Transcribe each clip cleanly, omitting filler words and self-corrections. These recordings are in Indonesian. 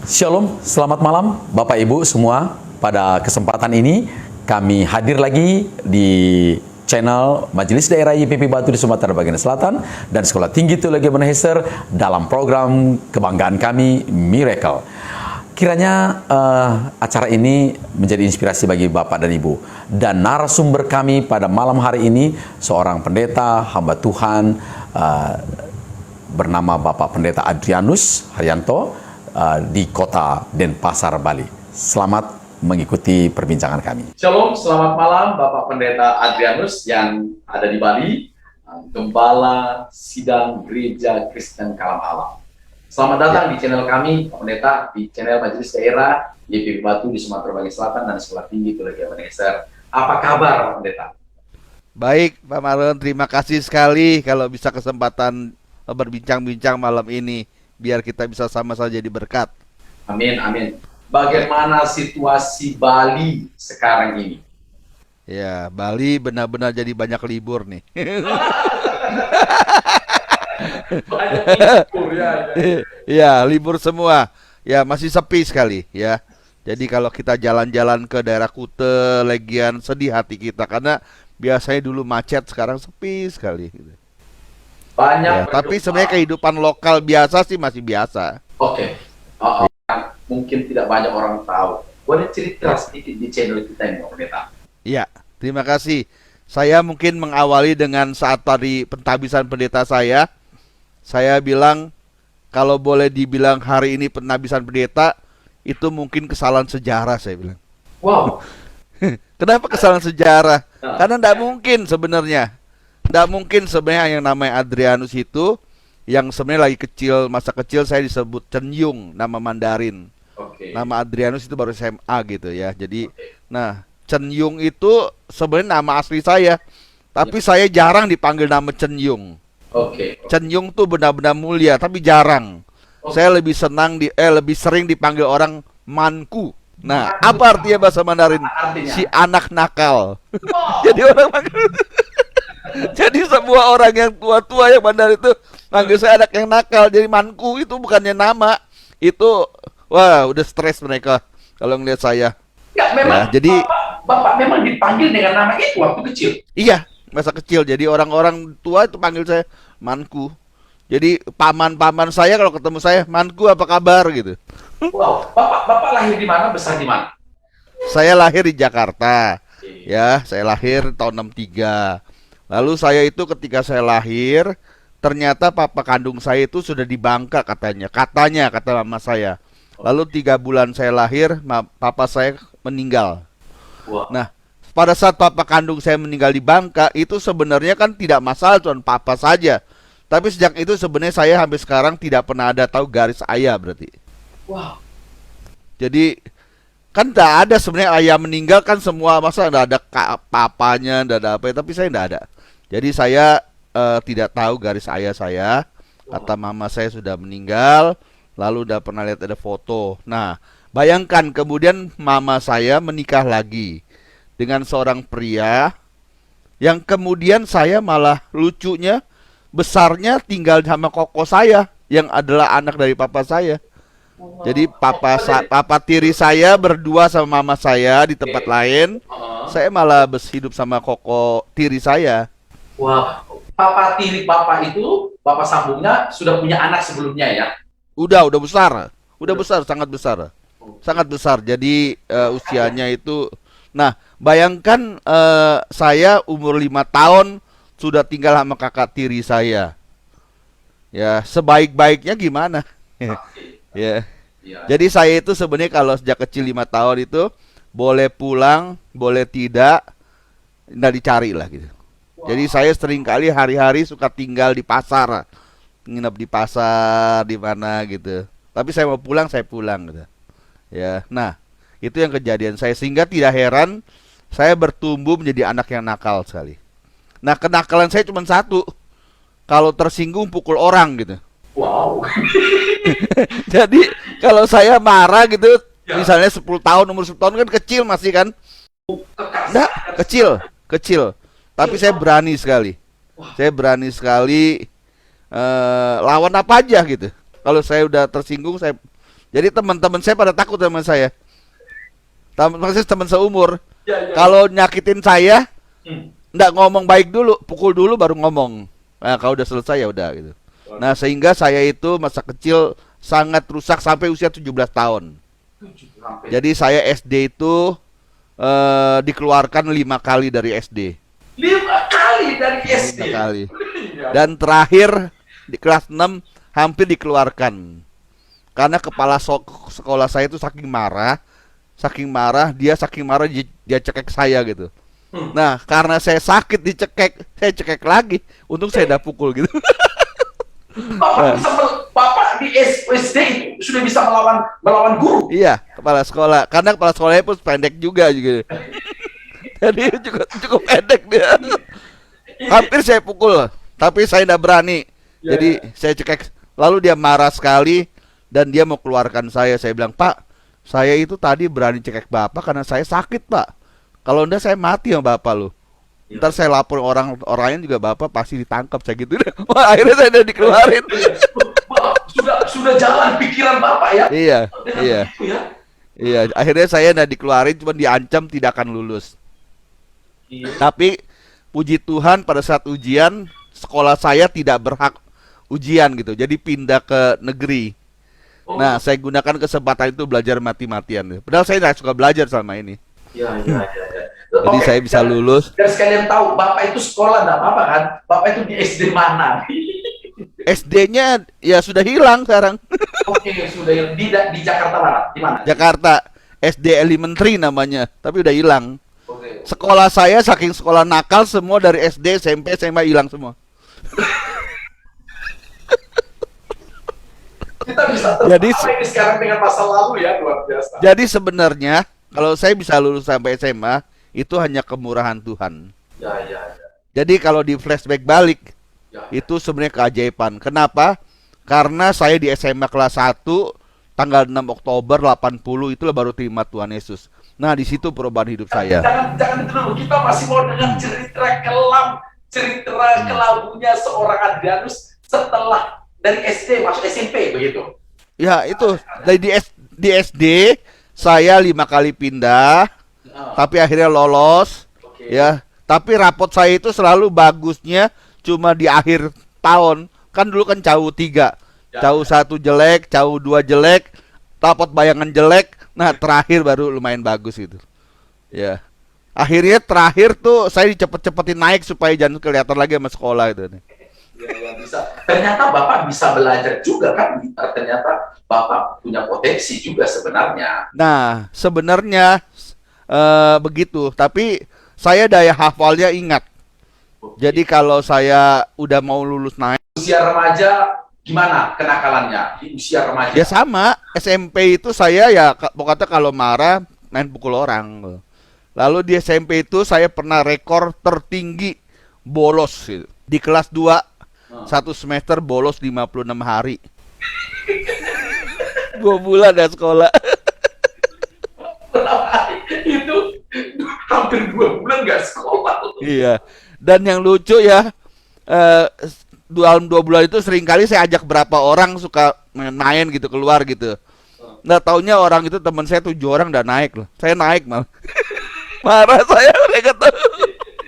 Shalom, selamat malam Bapak Ibu semua. Pada kesempatan ini kami hadir lagi di channel Majelis Daerah YPP Batu di Sumatera Bagian Selatan dan Sekolah Tinggi Teologi Ebenezer dalam program kebanggaan kami Miracle. Kiranya acara ini menjadi inspirasi bagi Bapak dan Ibu. Dan narasumber kami pada malam hari ini seorang pendeta, hamba Tuhan bernama Bapak Pendeta Adrianus Haryanto di kota Denpasar, Bali. Selamat mengikuti perbincangan kami. Shalom, selamat malam Bapak Pendeta Adrianus yang ada di Bali, Gembala Sidang Gereja Kristen Kalam Alam. Selamat datang di channel kami, Pak Pendeta, di channel Majelis Daerah YPP Batu di Sumatera Bagian Selatan dan Sekolah Tinggi Teologi Ebenezer. Apa kabar, Pak Pendeta? Baik, Pak Marlon, terima kasih sekali kalau bisa kesempatan berbincang-bincang malam ini, biar kita bisa sama-sama jadi berkat. Amin, amin. Bagaimana situasi Bali sekarang ini? Ya, Bali benar-benar jadi banyak libur nih. Banyak libur ya. Ya, libur semua. Ya, masih sepi sekali ya. Jadi kalau kita jalan-jalan ke daerah Kute, Legian, sedih hati kita karena biasanya dulu macet, sekarang sepi sekali. Banyak. Ya, tapi sebenarnya kehidupan lokal biasa sih masih biasa. Oke. Mungkin tidak banyak orang tahu. Boleh cerita sedikit di channel kita ini, Pak Pendeta? Iya, terima kasih. Saya mungkin mengawali dengan saat tadi pentabisan pendeta saya. Saya bilang, kalau boleh dibilang hari ini pentabisan pendeta, itu mungkin kesalahan sejarah, saya bilang. Wow. Kenapa kesalahan sejarah? Karena tidak mungkin sebenarnya. Tidak mungkin sebenarnya yang namanya Adrianus itu, yang sebenarnya lagi kecil, masa kecil saya disebut Chen Yung, nama Mandarin. Oke. Nama Adrianus itu baru SMA gitu ya. Jadi, nah, Chen Yung itu sebenarnya nama asli saya. Tapi saya jarang dipanggil nama Chen Yung. Oke. Chen Yung tuh benar-benar mulia, tapi jarang. Saya lebih senang lebih sering dipanggil orang Manku. Nah, apa artinya bahasa Mandarin? Artinya? Si anak nakal. Wow. Jadi orang manggil. Jadi semua orang yang tua-tua yang Mandarin itu manggil saya anak yang nakal. Jadi Manku itu bukannya nama. Itu wah, udah stres mereka kalau ngeliat saya. Ya, memang Ya, jadi Bapak memang dipanggil dengan nama itu waktu kecil. iya, masa kecil. Jadi orang-orang tua itu panggil saya Manku. Jadi paman-paman saya kalau ketemu saya, Manku apa kabar gitu. Wow, Bapak lahir di mana, besar di mana? Saya lahir di Jakarta. Oke. Ya, saya lahir tahun 63. Lalu saya itu ketika saya lahir, ternyata papa kandung saya itu sudah di Bangka katanya. Kata mama saya. Lalu 3 bulan saya lahir, papa saya meninggal. Wow. Nah, pada saat papa kandung saya meninggal di Bangka, itu sebenarnya kan tidak masalah, cuma papa saja. Tapi sejak itu sebenarnya saya sampai sekarang tidak pernah ada tahu garis ayah berarti. Wow. Jadi kan tidak ada sebenarnya ayah meninggal kan semua, masa tidak ada papanya, tidak ada apa, tapi saya tidak ada. Jadi saya tidak tahu garis ayah saya. Kata mama saya sudah meninggal, lalu udah pernah lihat ada foto. Nah, bayangkan kemudian mama saya menikah lagi dengan seorang pria yang kemudian saya malah lucunya besarnya tinggal sama koko saya yang adalah anak dari papa saya. Jadi papa tiri saya berdua sama mama saya di tempat lain. Saya malah hidup sama koko tiri saya. Wah, papa tiri Bapak itu, Bapak sambungnya sudah punya anak sebelumnya ya? Udah besar. Udah besar, sangat besar. Sangat besar. Jadi usianya itu, nah, bayangkan saya umur 5 tahun sudah tinggal sama kakak tiri saya. Ya, sebaik-baiknya gimana? Ya. Iya. Jadi saya itu sebenarnya kalau sejak kecil 5 tahun itu boleh pulang, boleh tidak, nggak dicari lah gitu. Wow. Jadi saya sering kali hari-hari suka tinggal di pasar, nginep di pasar di mana gitu. Tapi saya mau pulang, saya pulang gitu. Ya, nah itu yang kejadian saya, sehingga tidak heran saya bertumbuh menjadi anak yang nakal sekali. Nah, kenakalan saya cuma satu, kalau tersinggung pukul orang gitu. Wow. Jadi kalau saya marah gitu, Ya. misalnya 10 tahun, umur 10 tahun kan kecil masih kan? Enggak, kecil. Tapi saya berani sekali. Saya berani sekali lawan apa aja gitu. Kalau saya udah tersinggung, saya Jadi teman-teman saya pada takut sama saya. Maksudnya teman seumur. Ya, ya. Kalau nyakitin saya, Hmm. nggak ngomong baik dulu, pukul dulu baru ngomong. Nah, kalau udah selesai ya udah gitu. Nah, sehingga saya itu masa kecil sangat rusak sampai usia 17 tahun. Sampai Jadi saya SD itu dikeluarkan 5 kali dari SD. 5 kali dari SD. 5 kali. Iya. Dan terakhir di kelas 6 hampir dikeluarkan. Karena kepala sekolah saya itu saking marah, dia cekek saya gitu. Nah, karena saya sakit dicekek, saya cekek lagi. Untung saya udah pukul gitu. Bapak di SD itu sudah bisa melawan guru. Iya, kepala sekolah. Karena kepala sekolahnya pun pendek juga. Jadi cukup pendek dia. Hampir saya pukul, tapi saya tidak berani. Ya, Jadi saya cekek. Lalu dia marah sekali dan dia mau keluarkan saya. Saya bilang, "Pak, saya itu tadi berani cekek Bapak karena saya sakit, Pak. Kalau enggak saya mati sama Bapak lo. Ntar saya lapor orang lain juga Bapak pasti ditangkap." Saya gitu. Wah, akhirnya saya udah dikeluarin. Sudah jalan pikiran Bapak ya. Iya, Dengan iya. begitu ya. Iya, akhirnya saya udah dikeluarin, cuma diancam tidak akan lulus. Iya. Tapi puji Tuhan pada saat ujian sekolah saya tidak berhak ujian gitu. Jadi pindah ke negeri. Oh. Nah, saya gunakan kesempatan itu belajar mati-matian. Padahal saya tidak suka belajar selama ini. Ya. Jadi saya bisa lulus. Dan sekalian tahu Bapak itu sekolah enggak apa-apa kan? Bapak itu di SD mana? SD-nya ya sudah hilang sekarang. Oke, sudah di Jakarta Barat. Di mana? Jakarta, SD Elementary namanya, tapi udah hilang. Oke. Sekolah saya saking sekolah nakal semua dari SD, SMP, SMA hilang semua. Kita bisa Jadi ini sekarang dengan masa lalu ya, luar biasa. Jadi sebenarnya kalau saya bisa lulus sampai SMA itu hanya kemurahan Tuhan. Ya. Jadi kalau di flashback balik Ya. itu sebenarnya keajaiban. Kenapa? Karena saya di SMA kelas 1 tanggal 6 Oktober 80 itulah baru terima Tuhan Yesus. Nah, di situ perubahan hidup saya. Jangan itu dulu. Kita masih mau dengar cerita kelabunya seorang Adrianus setelah dari SD masuk SMP begitu. Ya, itu di SD saya 5 kali pindah, tapi akhirnya lolos. Oke. Ya, tapi rapot saya itu selalu bagusnya cuma di akhir tahun. Kan dulu kan CAU 3. Ya. CAU 1 jelek, CAU 2 jelek, rapot bayangan jelek. Nah, terakhir baru lumayan bagus gitu. Ya. Akhirnya terakhir tuh saya dicepet-cepetin naik supaya jangan kelihatan lagi sama sekolah itu nih. Ya, bisa. Ternyata Bapak bisa belajar juga kan? Ternyata Bapak punya potensi juga sebenarnya. Nah, sebenarnya begitu, tapi saya daya hafalnya ingat. Jadi kalau saya udah mau lulus naik, Usia remaja gimana kenakalannya di usia remaja? ya sama. SMP itu saya ya pokoknya kalau marah main pukul orang. Lalu di SMP itu saya pernah rekor tertinggi bolos gitu. Di kelas 2 satu semester bolos 56 hari. 2 bulan ya sekolah. Itu hampir 2 bulan nggak sekolah. Iya. Dan yang lucu ya, dalam 2 bulan itu seringkali saya ajak berapa orang suka main gitu, keluar gitu. Nggak taunya orang itu teman saya 7 orang udah naik loh. Saya naik malah. Marah saya, mereka tahu.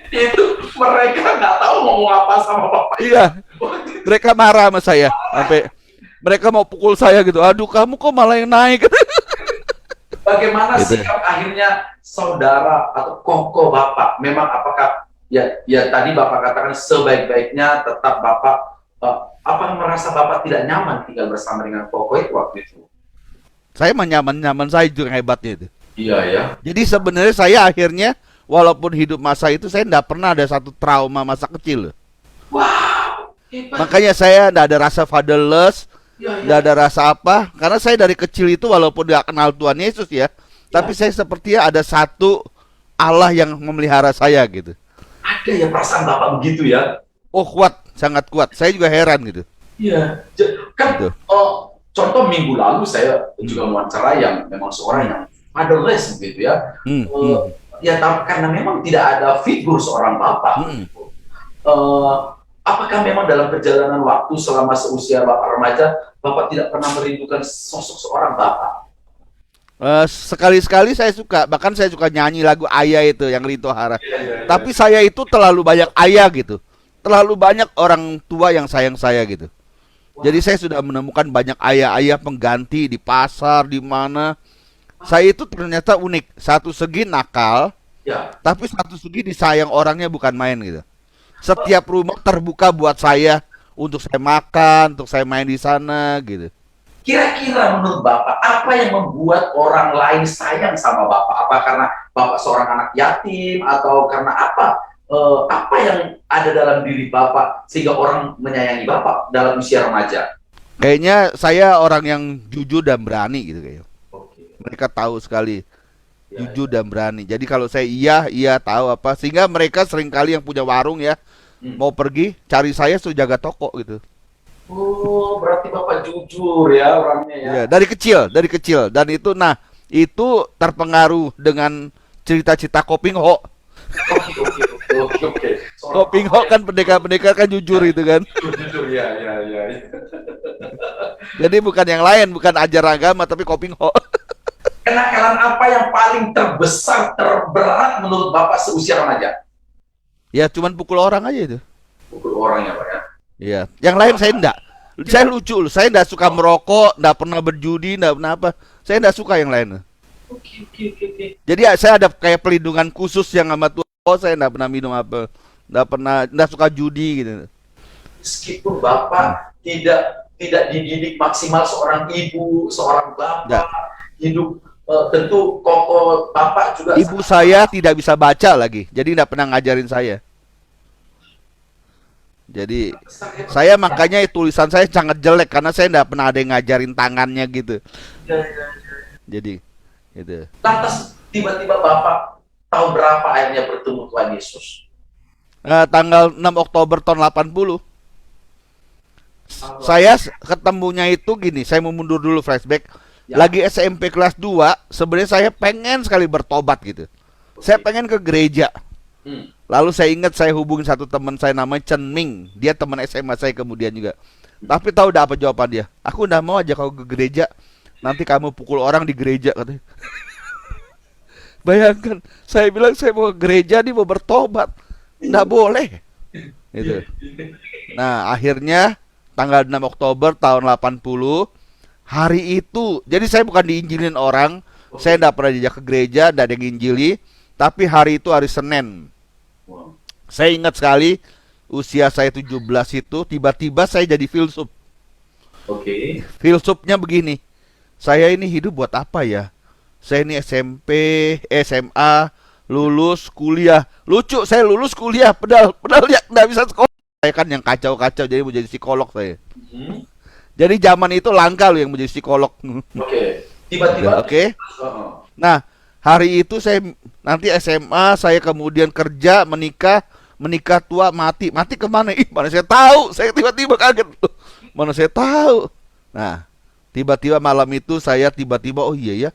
Itu mereka nggak tahu ngomong apa sama Bapak. Iya. Mereka marah sama saya. Sampai mereka mau pukul saya gitu. Aduh, kamu kok malah yang naik. Bagaimana Gitu. sikap akhirnya saudara atau koko Bapak? Memang apakah ya tadi Bapak katakan sebaik-baiknya tetap Bapak apa merasa Bapak tidak nyaman tinggal bersama dengan koko itu waktu itu? Saya mah nyaman-nyaman saya juga hebatnya itu. Iya ya. Jadi sebenarnya saya akhirnya walaupun hidup masa itu saya enggak pernah ada satu trauma masa kecil loh. Wow, hebat. Makanya saya enggak ada rasa fatherless, Ya, enggak ada rasa apa. Karena saya dari kecil itu walaupun enggak kenal Tuhan Yesus ya, tapi saya sepertinya ada satu Allah yang memelihara saya gitu. Ada ya perasaan Bapak begitu ya? Oh, kuat, sangat kuat. Saya juga heran gitu. Iya. Kan Gitu. contoh minggu lalu saya juga wawancara yang memang seorang yang fatherless begitu ya. Ya karena memang tidak ada figur seorang bapak. Apakah memang dalam perjalanan waktu selama seusia Bapak remaja, Bapak tidak pernah merindukan sosok seorang Bapak? Sekali-sekali saya suka, bahkan saya suka nyanyi lagu Ayah itu yang Rinto Hara. Iya, iya, iya. Tapi saya itu terlalu banyak ayah gitu. Terlalu banyak orang tua yang sayang saya gitu. Jadi saya sudah menemukan banyak ayah-ayah pengganti di pasar, di mana. Saya itu ternyata unik. Satu segi nakal, Ya. tapi satu segi disayang orangnya bukan main gitu. Setiap rumah terbuka buat saya untuk saya makan, untuk saya main di sana gitu. Kira-kira menurut Bapak, apa yang membuat orang lain sayang sama Bapak? Apa karena Bapak seorang anak yatim atau karena apa? Apa yang ada dalam diri Bapak sehingga orang menyayangi Bapak dalam usia remaja? Kayaknya saya orang yang jujur dan berani gitu kayaknya. Oke. Mereka tahu sekali Ya, jujur dan berani. Jadi kalau saya iya tahu apa, sehingga mereka seringkali yang punya warung ya mau pergi cari saya suruh jaga toko gitu. Oh, berarti Bapak jujur ya orangnya ya. Ya, dari kecil dan itu terpengaruh dengan cerita-cerita Koping Ho. Oke. Koping Ho kan pendekar-pendekar kan jujur itu kan. Jujur ya. Jadi bukan yang lain, bukan ajar agama tapi Koping Ho. Kenakalan apa yang paling terbesar, terberat menurut Bapak seusia remaja? Ya cuman pukul orang aja itu. Pukul orang ya Pak ya. Iya, yang lain saya enggak. Saya lucu loh, saya enggak suka merokok, enggak pernah berjudi, enggak pernah apa. Saya enggak suka yang lain. Oke. Jadi ya, saya ada kayak pelindungan khusus yang sama Tuhan. Oh, saya enggak pernah minum apa. Enggak suka judi gitu. Meskipun Bapak tidak dididik maksimal seorang ibu, seorang bapak, Enggak. hidup tentu kokoh Bapak juga Ibu saya tidak bisa baca lagi, jadi enggak pernah ngajarin saya. Jadi saya makanya tulisan saya sangat jelek karena saya enggak pernah ada yang ngajarin tangannya gitu. Ya. Jadi gitu. Lantas tiba-tiba Bapak tahun berapa akhirnya bertemu Tuhan Yesus? Tanggal 6 Oktober tahun 80. Saya ketemunya itu gini, saya mau mundur dulu flashback. Ya. Lagi SMP kelas 2, sebenarnya saya pengen sekali bertobat gitu. Saya pengen ke gereja. Lalu saya ingat saya hubungin satu teman saya namanya Chen Ming. Dia teman SMA saya kemudian juga. Tapi tahu udah apa jawaban dia? Aku udah mau aja kau ke gereja. Nanti kamu pukul orang di gereja katanya. Bayangkan, saya bilang saya mau ke gereja, dia mau bertobat. Nggak boleh. Gitu. Nah, akhirnya tanggal 6 Oktober tahun 80, hari itu, jadi saya bukan diinjilin orang, saya nggak pernah diajak ke gereja, nggak ada yang nginjili, tapi hari itu hari Senin. Saya ingat sekali, usia saya 17 itu, tiba-tiba saya jadi filsuf. Oke. Filsufnya begini, saya ini hidup buat apa ya? Saya ini SMP, SMA, lulus kuliah. Lucu, saya lulus kuliah, padahal ya nggak bisa sekolah. Saya kan yang kacau-kacau, jadi mau jadi psikolog saya. Jadi zaman itu langka loh yang menjadi psikolog. Oke. Tiba-tiba. Oke. Nah, hari itu saya nanti SMA, saya kemudian kerja, menikah tua, mati. Mati kemana? Ih, mana saya tahu? Saya tiba-tiba kaget. Mana saya tahu? Nah, tiba-tiba malam itu saya tiba-tiba, oh iya ya,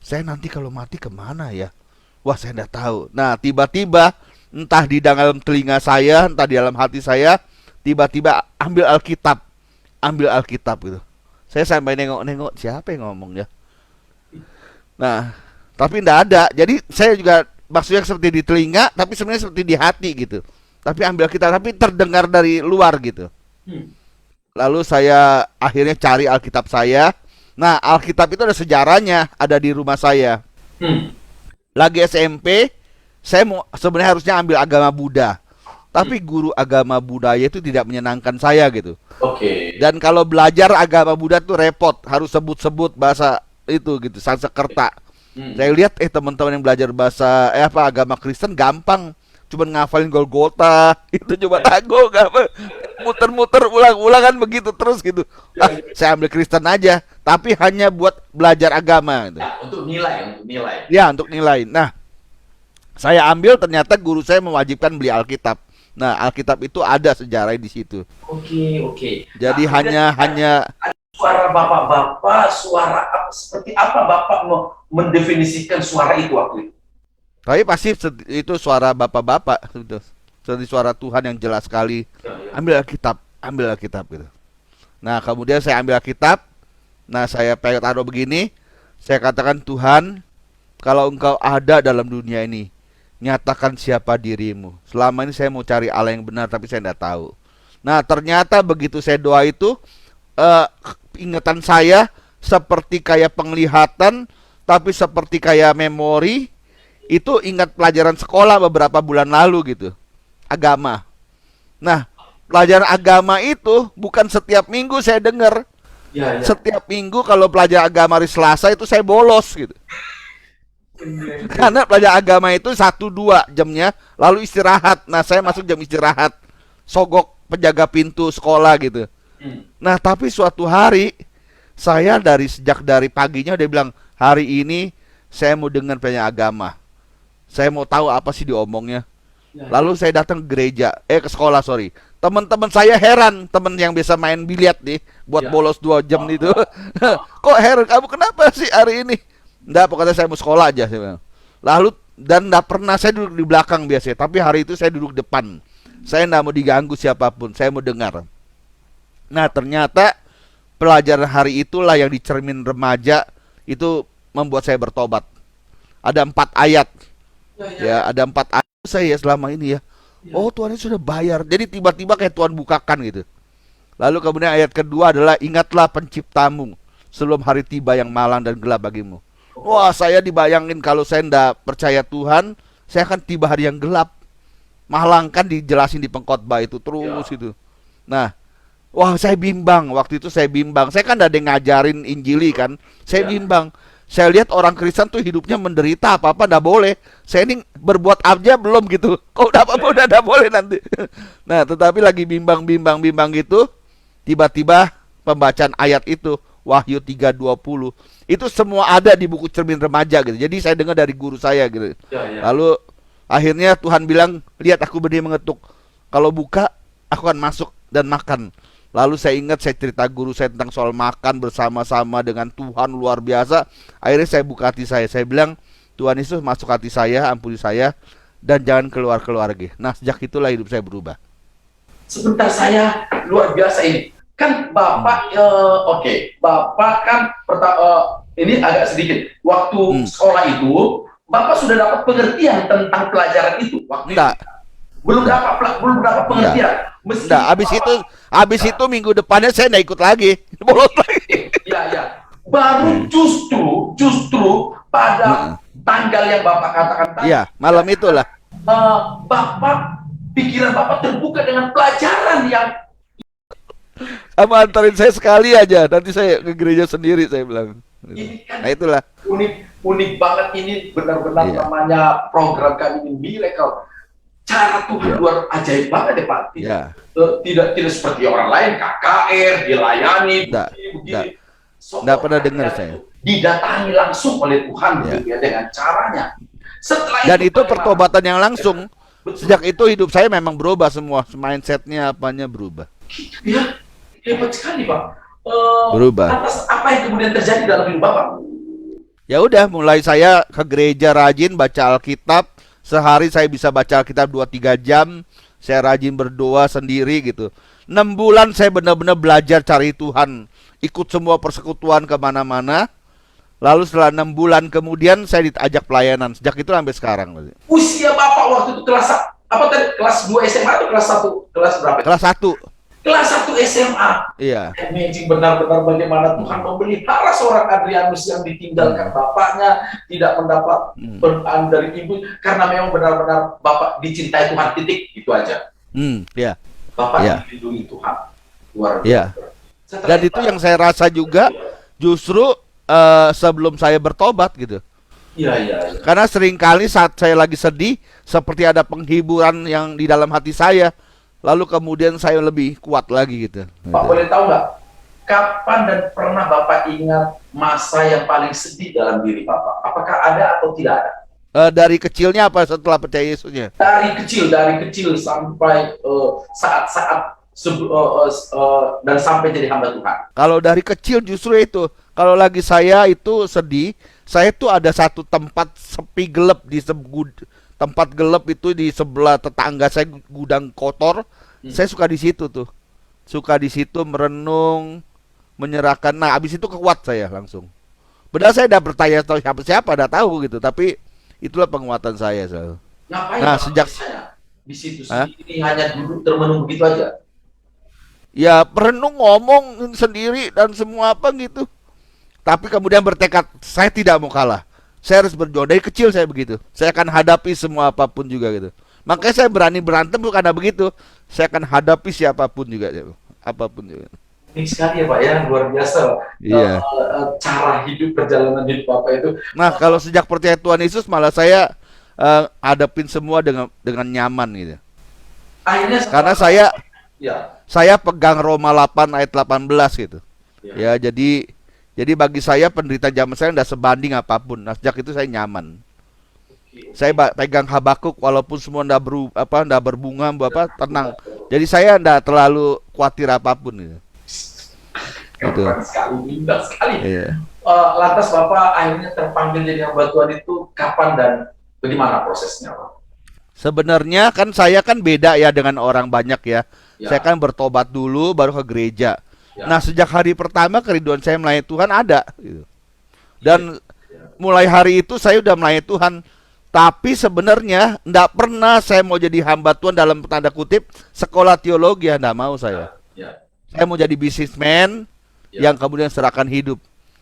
saya nanti kalau mati kemana ya? Wah, saya enggak tahu. Nah, tiba-tiba entah di dalam telinga saya, entah di dalam hati saya, tiba-tiba ambil Alkitab gitu. Saya sampai nengok-nengok siapa yang ngomong ya. Nah, tapi enggak ada. Jadi saya juga maksudnya seperti di telinga, tapi sebenarnya seperti di hati gitu. Tapi ambil Alkitab, tapi terdengar dari luar gitu. Lalu saya akhirnya cari Alkitab saya. Nah, Alkitab itu ada sejarahnya, ada di rumah saya. Lagi SMP, saya mau sebenarnya harusnya ambil agama Buddha. Tapi guru agama budaya itu tidak menyenangkan saya gitu. Oke. Dan kalau belajar agama Buddha tuh repot, harus sebut-sebut bahasa itu gitu, Sanskerta. Saya lihat teman-teman yang belajar bahasa agama Kristen gampang. Cuman ngafalin Golgota, itu coba tago apa, muter-muter ulang-ulang kan begitu terus gitu. Saya ambil Kristen aja, tapi hanya buat belajar agama gitu. Ya, untuk nilai. Ya, untuk nilai. Nah, saya ambil ternyata guru saya mewajibkan beli Alkitab. Nah, Alkitab itu ada sejarahnya di situ. Oke. Jadi Nah, hanya suara bapak-bapak, seperti apa bapak mendefinisikan suara itu waktu itu? tapi pasti itu suara bapak-bapak gitu. Seperti suara Tuhan yang jelas sekali. ambil Alkitab gitu. Nah, kemudian saya ambil Alkitab. Nah, saya pegang taruh begini. Saya katakan, Tuhan, kalau Engkau ada dalam dunia ini, nyatakan siapa dirimu. Selama ini saya mau cari Allah yang benar, tapi saya tidak tahu. Nah, ternyata begitu saya doa itu, ingatan saya seperti kayak penglihatan, tapi seperti kayak memori. Itu ingat pelajaran sekolah beberapa bulan lalu gitu, agama. Nah, pelajaran agama itu bukan setiap minggu saya dengar. Ya, ya. Setiap minggu kalau pelajaran agama hari Selasa itu saya bolos gitu. Karena pelajaran agama itu 1-2 jamnya, lalu istirahat. Nah, saya masuk jam istirahat, sogok penjaga pintu sekolah gitu. Nah, tapi suatu hari saya sejak dari paginya dia bilang, hari ini saya mau dengar pelajaran agama. Saya mau tahu apa sih diomongnya. Lalu saya datang ke gereja, ke sekolah, sorry. Teman-teman saya heran, teman yang biasa main biliar nih, buat bolos 2 jam itu. Kok heran, kamu kenapa sih hari ini? Enggak, pokoknya saya mau sekolah aja, saya bilang. Lalu, dan enggak pernah saya duduk di belakang biasanya, tapi hari itu saya duduk depan. Saya enggak mau diganggu siapapun, saya mau dengar. Nah, ternyata pelajaran hari itulah yang di cermin remaja itu membuat saya bertobat. Ada 4 ayat. Ya, ada 4 ayat saya selama ini ya. Oh, Tuhan itu sudah bayar. Jadi tiba-tiba kayak Tuhan bukakan gitu. Lalu kemudian ayat kedua adalah, ingatlah penciptamu sebelum hari tiba yang malang dan gelap bagimu. Wah, saya dibayangin kalau saya tidak percaya Tuhan, saya akan tiba hari yang gelap. Malang kan dijelasin di pengkhotbah itu terus gitu. Nah, wah, saya bimbang. Waktu itu saya bimbang. Saya kan ada yang ngajarin Injili kan. Saya bimbang. Saya lihat orang Kristen tuh hidupnya menderita, apa-apa nggak boleh. Saya ini berbuat aja belum gitu. Kok udah apa-apa udah nggak boleh nanti. Nah, tetapi lagi bimbang gitu, tiba-tiba pembacaan ayat itu, Wahyu 3:20, itu semua ada di buku cermin remaja gitu. Jadi saya dengar dari guru saya gitu. Lalu akhirnya Tuhan bilang, lihat aku berdiri mengetuk. Kalau buka, aku akan masuk dan makan. Lalu saya ingat saya cerita guru saya tentang soal makan bersama-sama dengan Tuhan luar biasa. Akhirnya saya buka hati saya bilang, Tuhan Yesus masuk hati saya, ampuni saya, dan jangan keluar-keluar lagi. Nah, sejak itulah hidup saya berubah. Sebentar, saya luar biasa ini. Kan Bapak, Bapak kan ini agak sedikit. Waktu sekolah itu, Bapak sudah dapat pengertian tentang pelajaran itu waktu Enggak. itu. Belum dapat pengertian. Nah, habis itu minggu depannya saya nggak ikut lagi, bolos lagi. Ya. Baru justru pada tanggal yang Bapak katakan tadi. Iya, malam itulah. Pikiran Bapak terbuka dengan pelajaran yang Sama antarin saya sekali aja, nanti saya ke gereja sendiri, saya bilang. ini kan Nah, itulah. unik banget ini, benar-benar namanya program kami ini miracle. Cara Tuhan luar ajaib banget ya Pak. Tidak seperti orang lain, KKR, dilayani, begini. Nggak pernah dengar saya. Didatangi langsung oleh Tuhan gitu ya, dengan caranya. Dan itu pertobatan yang langsung. Sejak itu hidup saya memang berubah semua, mindsetnya apanya berubah. Ya, hebat sekali Pak. Berubah. Atas apa yang kemudian terjadi dalam hidup Bapak? Ya udah, mulai saya ke gereja rajin baca Alkitab. Sehari saya bisa baca Alkitab 2-3 jam. Saya rajin berdoa sendiri gitu. 6 bulan saya benar-benar belajar cari Tuhan. Ikut semua persekutuan kemana-mana. Lalu setelah 6 bulan kemudian saya diajak pelayanan. Sejak itu sampai sekarang. Usia Bapak waktu itu kelas 2 SMA atau kelas 1? Kelas berapa? Kelas 1. Kelas 1 SMA. Iya. Imagine benar-benar bagaimana Tuhan memelihara seorang Adrianus yang ditinggalkan bapaknya, tidak mendapat peran dari ibu, karena memang benar-benar Bapak dicintai Tuhan, titik, itu aja. Iya. Bapak dilindungi Tuhan. Luar biasa. Iya. Dan itu yang saya rasa juga justru sebelum saya bertobat gitu. Iya. Karena seringkali saat saya lagi sedih, seperti ada penghiburan yang di dalam hati saya. Lalu kemudian saya lebih kuat lagi gitu. Pak, boleh tahu nggak, kapan dan pernah Bapak ingat masa yang paling sedih dalam diri Bapak? Apakah ada atau tidak ada? Dari kecilnya apa setelah percaya Yesusnya? Dari kecil sampai saat-saat dan sampai jadi hamba Tuhan. Kalau dari kecil justru itu. Kalau lagi saya itu sedih, saya tuh ada satu tempat sepi gelap tempat gelap itu di sebelah tetangga saya, gudang kotor. Saya suka di situ tuh. Suka di situ merenung, menyerahkan. Nah, habis itu kuat saya langsung. Padahal saya udah bertanya tahu siapa-siapa, udah tahu gitu. Tapi itulah penguatan saya selalu. Ngapain Nah, Bapak sejak biasanya di situ Hah? sendiri hanya duduk termenung begitu aja? ya merenung ngomong sendiri dan semua apa gitu. Tapi kemudian bertekad, saya tidak mau kalah. Saya harus berjuang. Dari kecil saya begitu. Saya akan hadapi semua apapun juga gitu. Makanya saya berani berantem bukan karena begitu. Saya akan hadapi siapapun juga, apapun juga. Unik sekali ya Pak ya, luar biasa. Iya. Cara hidup, perjalanan hidup Bapak itu. Nah, kalau sejak percaya Tuhan Yesus malah saya hadapin semua dengan nyaman gitu. Akhirnya Karena ya, saya pegang Roma 8 ayat 18 gitu. ya. Ya, jadi bagi saya penderitaan zaman saya tidak sebanding apapun. Nah, sejak itu saya nyaman. Oke. Saya pegang Habakuk walaupun semua ndak berbunga tenang. Jadi saya ndak terlalu khawatir apapun gitu. Keren sekali, indah sekali. Iya. Lantas Bapak akhirnya terpanggil jadi hamba Tuhan itu kapan dan bagaimana prosesnya Pak? Sebenarnya kan saya kan beda ya dengan orang banyak ya. Ya. Saya kan bertobat dulu baru ke gereja. Ya. Nah, sejak hari pertama kerinduan saya melayani Tuhan ada gitu. Dan Ya. mulai hari itu saya udah melayani Tuhan. Tapi sebenarnya ndak pernah saya mau jadi hamba Tuhan dalam tanda kutip sekolah teologi, ndak mau saya. Ya. Saya mau jadi bisnismen Ya. yang kemudian serahkan hidup.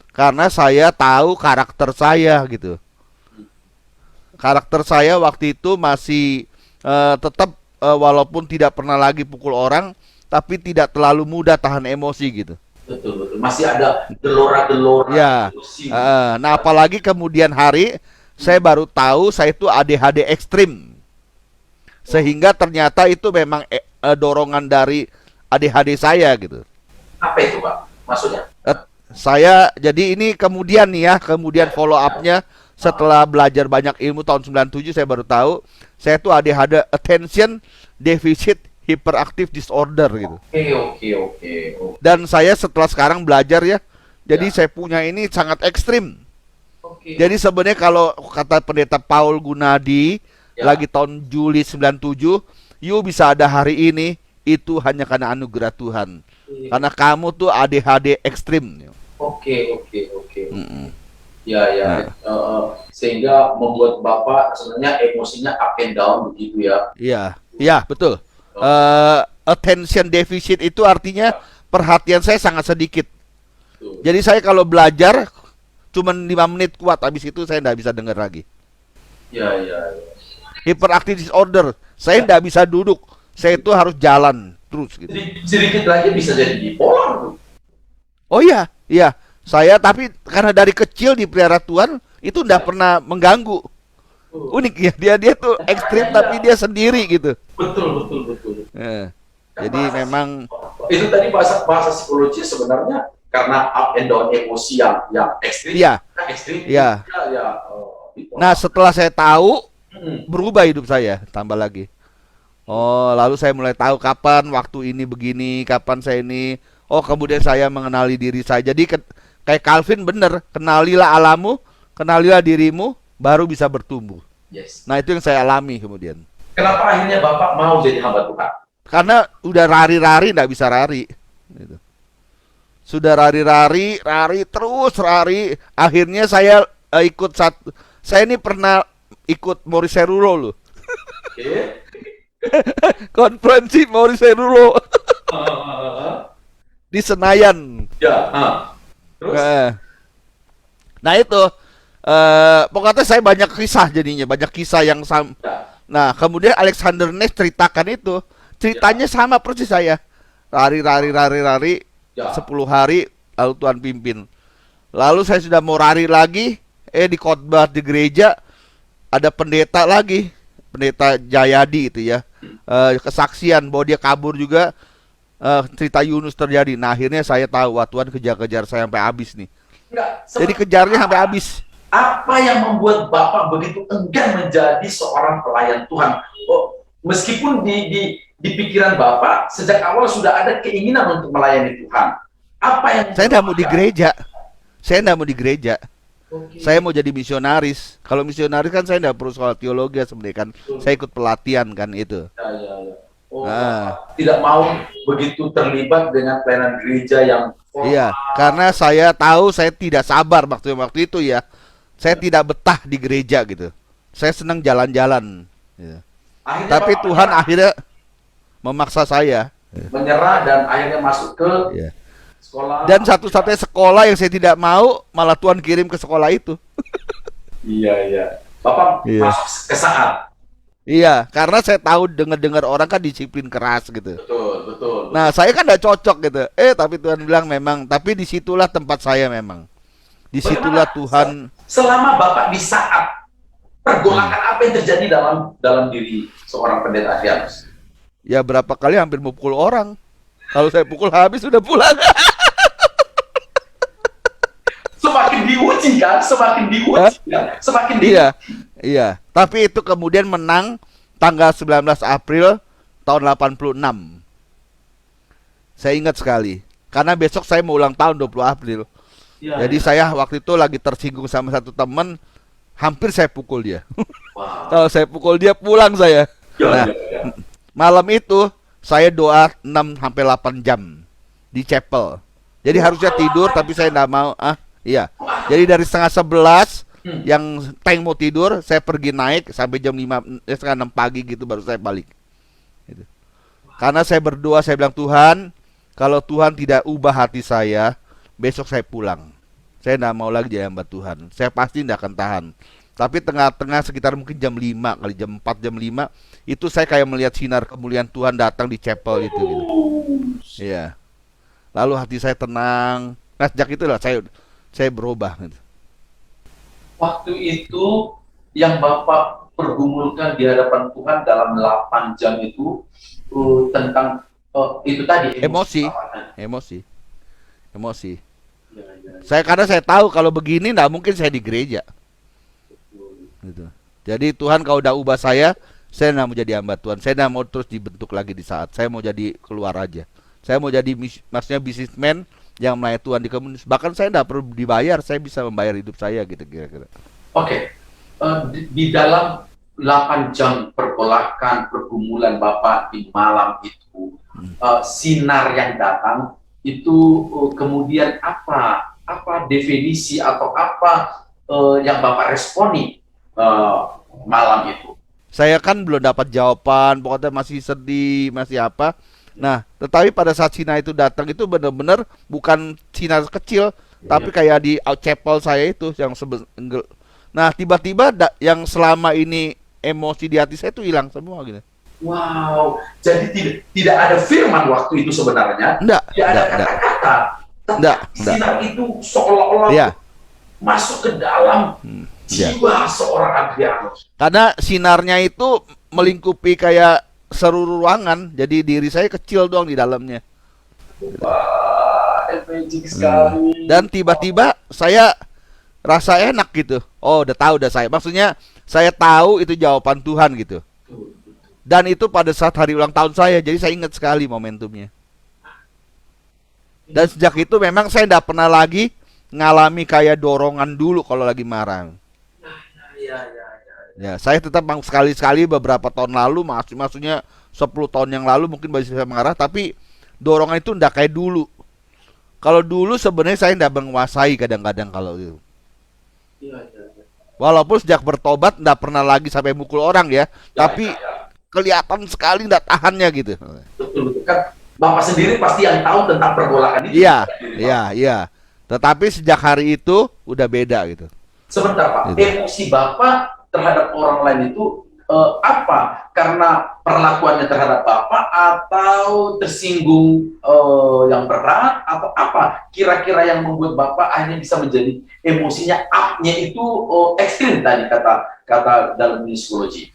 Karena saya tahu karakter saya gitu. Karakter saya waktu itu masih tetap walaupun tidak pernah lagi pukul orang, tapi tidak terlalu mudah tahan emosi gitu. Betul, betul. Masih ada gelora-gelora. Ya. emosi. Nah, apalagi kemudian hari saya baru tahu saya itu ADHD ekstrim. Sehingga ternyata itu memang dorongan dari ADHD saya gitu. Apa itu Pak? Maksudnya? Saya jadi ini kemudian nih ya, kemudian follow up-nya setelah belajar banyak ilmu tahun 97 saya baru tahu saya tuh ADHD, attention deficit hyperactive disorder gitu. Oke. Dan saya setelah sekarang belajar ya, jadi Ya. saya punya ini sangat ekstrim. Oke. Jadi sebenarnya kalau kata pendeta Paul Gunadi Ya. lagi tahun Juli 97, you bisa ada hari ini itu hanya karena anugerah Tuhan. Karena kamu tuh ADHD ekstrim. Oke. Mm-mm. Ya. Sehingga membuat Bapak sebenarnya emosinya up and down begitu ya. Iya, betul. Attention deficit itu artinya perhatian saya sangat sedikit. Tuh. Jadi saya kalau belajar cuma 5 menit kuat, habis itu saya nggak bisa dengar lagi. Ya. Hyperactive disorder, saya nggak bisa duduk, saya itu harus jalan terus gitu. Jadi sedikit lagi bisa jadi bipolar. Oh iya, saya tapi karena dari kecil dipelihara Tuhan itu nggak pernah mengganggu. Unik ya, dia tuh ekstrim tapi dia sendiri gitu. Betul. Jadi memang Itu tadi bahasa psikologi sebenarnya karena up and down emosi yang ekstrim. Iya. Ekstrim. Iya. Ya. Bipolar. Nah, setelah saya tahu Mm-mm. berubah hidup saya, tambah lagi. Oh, lalu saya mulai tahu kapan waktu ini begini, kapan saya ini. Oh, kemudian saya mengenali diri saya. Jadi kayak Calvin bener, kenalilah alammu, kenalilah dirimu, baru bisa bertumbuh. Yes. Nah, itu yang saya alami kemudian. Kenapa akhirnya Bapak mau jadi hamba Tuhan? Karena udah rari-rari nggak bisa rari. Gitu. Sudah rari, terus rari. Akhirnya saya ikut saya ini pernah ikut Maurice Cerullo loh. Oke. Konferensi Maurice Cerullo di Senayan. Ya. Terus? Nah itu pokoknya saya banyak kisah jadinya, banyak kisah yang sama. Ya. Nah, kemudian Alexander Ness ceritakan itu, ceritanya sama persis saya. Rari Ya. 10 hari lalu Tuhan pimpin. Lalu saya sudah mau rari lagi, di khotbah di gereja ada pendeta lagi, pendeta Jayadi itu ya. Kesaksian bahwa dia kabur juga, cerita Yunus terjadi. Nah, akhirnya saya tahu wah Tuhan kejar-kejar saya sampai habis nih. Enggak, Jadi kejarnya sampai habis. apa yang membuat Bapak begitu enggan menjadi seorang pelayan Tuhan? Oh, meskipun di pikiran Bapak sejak awal sudah ada keinginan untuk melayani Tuhan. Apa yang Saya tidak mau di gereja. Oke. Saya mau jadi misionaris. Kalau misionaris kan saya tidak perlu sekolah teologi sebenarnya kan. Saya ikut pelatihan kan itu. Ya. Oh, Nah, Bapak tidak mau begitu terlibat dengan pelayanan gereja yang iya, karena saya tahu saya tidak sabar waktu itu ya. Saya tidak betah di gereja gitu. Saya senang jalan-jalan. Ya. akhirnya Tapi Bapak Tuhan akhirnya memaksa saya. menyerah dan akhirnya masuk ke Ya. sekolah. Dan satu-satunya sekolah yang saya tidak mau, malah Tuhan kirim ke sekolah itu. Iya, iya. Bapak Iya. masuk ke saat. Iya, karena saya tahu dengar-dengar orang kan disiplin keras gitu. Betul, betul. Nah, saya kan tidak cocok gitu. Tapi Tuhan bilang memang, tapi disitulah tempat saya memang. Disitulah Bagaimana Tuhan. selama Bapak di saat pergolakan apa yang terjadi dalam diri seorang pendeta Adrianus? Ya berapa kali hampir mukul orang. Kalau saya pukul habis sudah pulang. Semakin diuji kan, semakin diuji kan, semakin diuji. Iya, iya. Tapi itu kemudian menang tanggal 19 April tahun 86. Saya ingat sekali. Karena besok saya mau ulang tahun 20 April. Iya, Jadi iya. saya waktu itu lagi tersinggung sama satu teman, hampir saya pukul dia. Wow. Kalau saya pukul dia pulang saya. Iya, Nah, iya, iya. malam itu saya doa 6 sampai 8 jam di chapel. Jadi harusnya tidur tapi saya enggak mau. Iya. Jadi dari setengah 11 yang tank mau tidur, saya pergi naik sampai jam 5 setengah 6 pagi gitu baru saya balik. Gitu. Karena saya berdoa, saya bilang Tuhan, kalau Tuhan tidak ubah hati saya, besok saya pulang. Saya enggak mau lagi jadi hamba Tuhan. Saya pasti enggak akan tahan. Tapi tengah-tengah sekitar mungkin jam 5 kali, jam 4, jam 5 itu saya kayak melihat sinar kemuliaan Tuhan datang di chapel itu gitu. Iya. Lalu hati saya tenang. Nah, sejak itulah saya berubah gitu. Waktu itu yang Bapak pergumulkan di hadapan Tuhan dalam 8 jam itu tentang itu tadi Emosi. Bapak, kan? Emosi. Ya, ya, Karena saya tahu kalau begini nggak mungkin saya di gereja. Gitu. Jadi Tuhan kalau udah ubah saya nggak mau jadi hamba Tuhan. Saya nggak mau terus dibentuk lagi di saat. Saya mau jadi keluar aja. Saya mau jadi maksudnya businessman yang melayani Tuhan di komunitas. Bahkan saya nggak perlu dibayar. Saya bisa membayar hidup saya gitu kira-kira. Oke. Di dalam 8 jam pergolakan pergumulan Bapak di malam itu, sinar yang datang itu kemudian apa definisi atau apa yang Bapak responi malam itu? Saya kan belum dapat jawaban, pokoknya masih sedih, masih apa. Nah, tetapi pada saat sinar itu datang itu benar-benar bukan sinar kecil, tapi kayak di chapel saya itu yang Nah, tiba-tiba yang selama ini emosi di hati saya itu hilang semua gitu. Wow, jadi tidak ada firman waktu itu sebenarnya. Tidak ada kata-kata. Sinar itu seolah-olah masuk ke dalam jiwa seorang Adrianus. Karena sinarnya itu melingkupi kayak seluruh ruangan, jadi diri saya kecil doang di dalamnya. Wah, magic sekali. Dan tiba-tiba saya rasa enak gitu. Oh, udah tahu saya. Maksudnya saya tahu itu jawaban Tuhan gitu. Dan itu pada saat hari ulang tahun saya, jadi saya ingat sekali momentumnya. Dan sejak itu memang saya tidak pernah lagi ngalami kayak dorongan dulu kalau lagi marah. Ya, saya tetap sekali-sekali beberapa tahun lalu, maksudnya 10 tahun yang lalu mungkin masih saya marah, tapi dorongan itu tidak kayak dulu. Kalau dulu sebenarnya saya tidak menguasai kadang-kadang kalau itu. Walaupun sejak bertobat tidak pernah lagi sampai mukul orang ya, tapi kelihatan sekali tidak tahannya gitu. Betul, kan Bapak sendiri pasti yang tahu tentang pergolakan itu. Iya. Tetapi sejak hari itu udah beda gitu. Sebentar Pak, Gitu. emosi Bapak terhadap orang lain itu apa? Karena perlakuannya terhadap Bapak atau tersinggung yang berat atau apa? Kira-kira yang membuat Bapak akhirnya bisa menjadi emosinya up-nya itu ekstrim tadi kata dalam psikologi.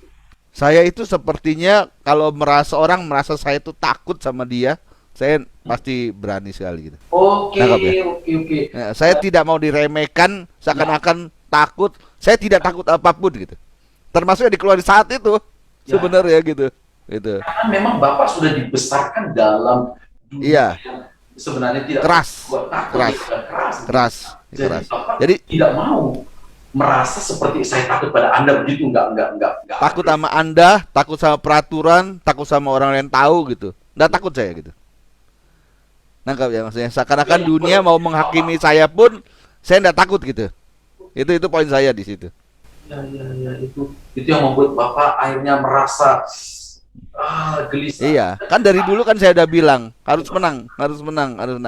Saya itu sepertinya kalau orang merasa saya itu takut sama dia, saya pasti berani sekali gitu. Oke. Ya, saya tidak mau diremehkan seakan-akan takut. Saya tidak takut apapun gitu. Termasuk yang dikeluarin saat itu sebenarnya gitu. Karena memang Bapak sudah dibesarkan dalam dunia yang sebenarnya tidak keras. buat takut, keras. Keras. Jadi Bapak Jadi tidak mau merasa seperti saya takut pada Anda begitu? Enggak. Takut sama Anda, takut sama peraturan, takut sama orang lain tahu gitu. Nggak takut saya gitu. Nangkap ya maksudnya. Seakan-akan dunia mau menghakimi saya pun saya nggak takut gitu. Itu poin saya di situ. Ya, itu yang membuat Bapak akhirnya merasa gelisah. Iya, kan dari dulu kan saya udah bilang harus menang.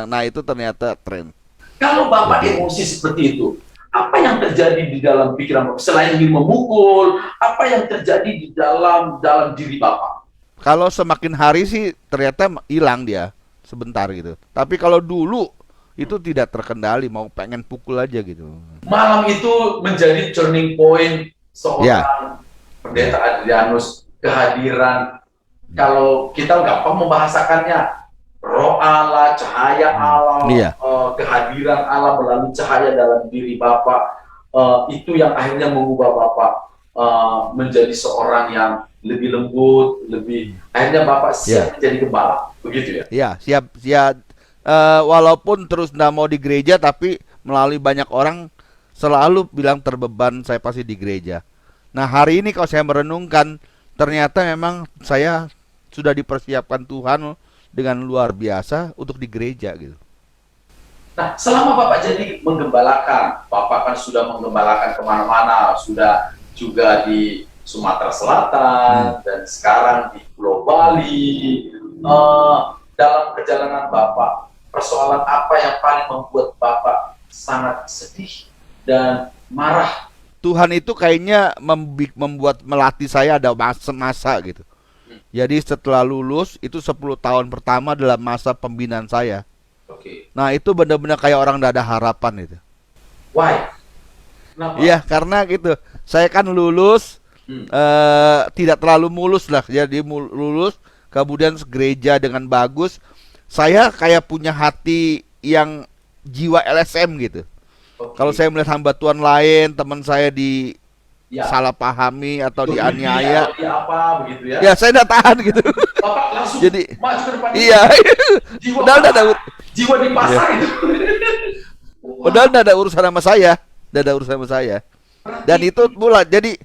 Nah itu ternyata tren. Kalau Bapak emosi seperti itu, apa yang terjadi di dalam pikiran Bapak? Selain ingin memukul, apa yang terjadi di dalam diri Bapak? Kalau semakin hari sih ternyata hilang dia sebentar gitu. Tapi kalau dulu itu tidak terkendali, mau pengen pukul aja gitu. Malam itu menjadi turning point seorang Pendeta Adrianus, kehadiran. Kalau kita gampang membahasakannya, roh Allah, cahaya Allah, kehadiran Allah melalui cahaya dalam diri Bapak, itu yang akhirnya mengubah Bapak menjadi seorang yang lebih lembut, akhirnya Bapak siap menjadi gembala, begitu ya? Iya, siap. Walaupun terus nggak mau di gereja, tapi melalui banyak orang selalu bilang terbeban saya pasti di gereja. Nah hari ini kalau saya merenungkan, ternyata memang saya sudah dipersiapkan Tuhan dengan luar biasa untuk di gereja gitu. Nah, selama Bapak jadi menggembalakan, Bapak kan sudah menggembalakan kemana-mana, sudah juga di Sumatera Selatan dan sekarang di Pulau Bali. Dalam perjalanan Bapak, persoalan apa yang paling membuat Bapak sangat sedih dan marah? Tuhan itu kayaknya melatih saya ada masa gitu. Jadi setelah lulus itu 10 tahun pertama dalam masa pembinaan saya. Nah itu benar-benar kayak orang tidak ada harapan itu. Why? Kenapa? Iya karena gitu. Saya kan lulus tidak terlalu mulus lah. Jadi lulus kemudian gereja dengan bagus. Saya kayak punya hati yang jiwa LSM gitu. Kalau saya melihat hamba Tuhan lain, teman saya salah pahami atau dianiaya, apa begitu ya? Ya saya udah tahan gitu. Bapak langsung Jadi maju ke depan. iya. Padahal enggak ada jiwa di pasar itu. Padahal enggak ada urusan sama saya. Dan itu pula jadi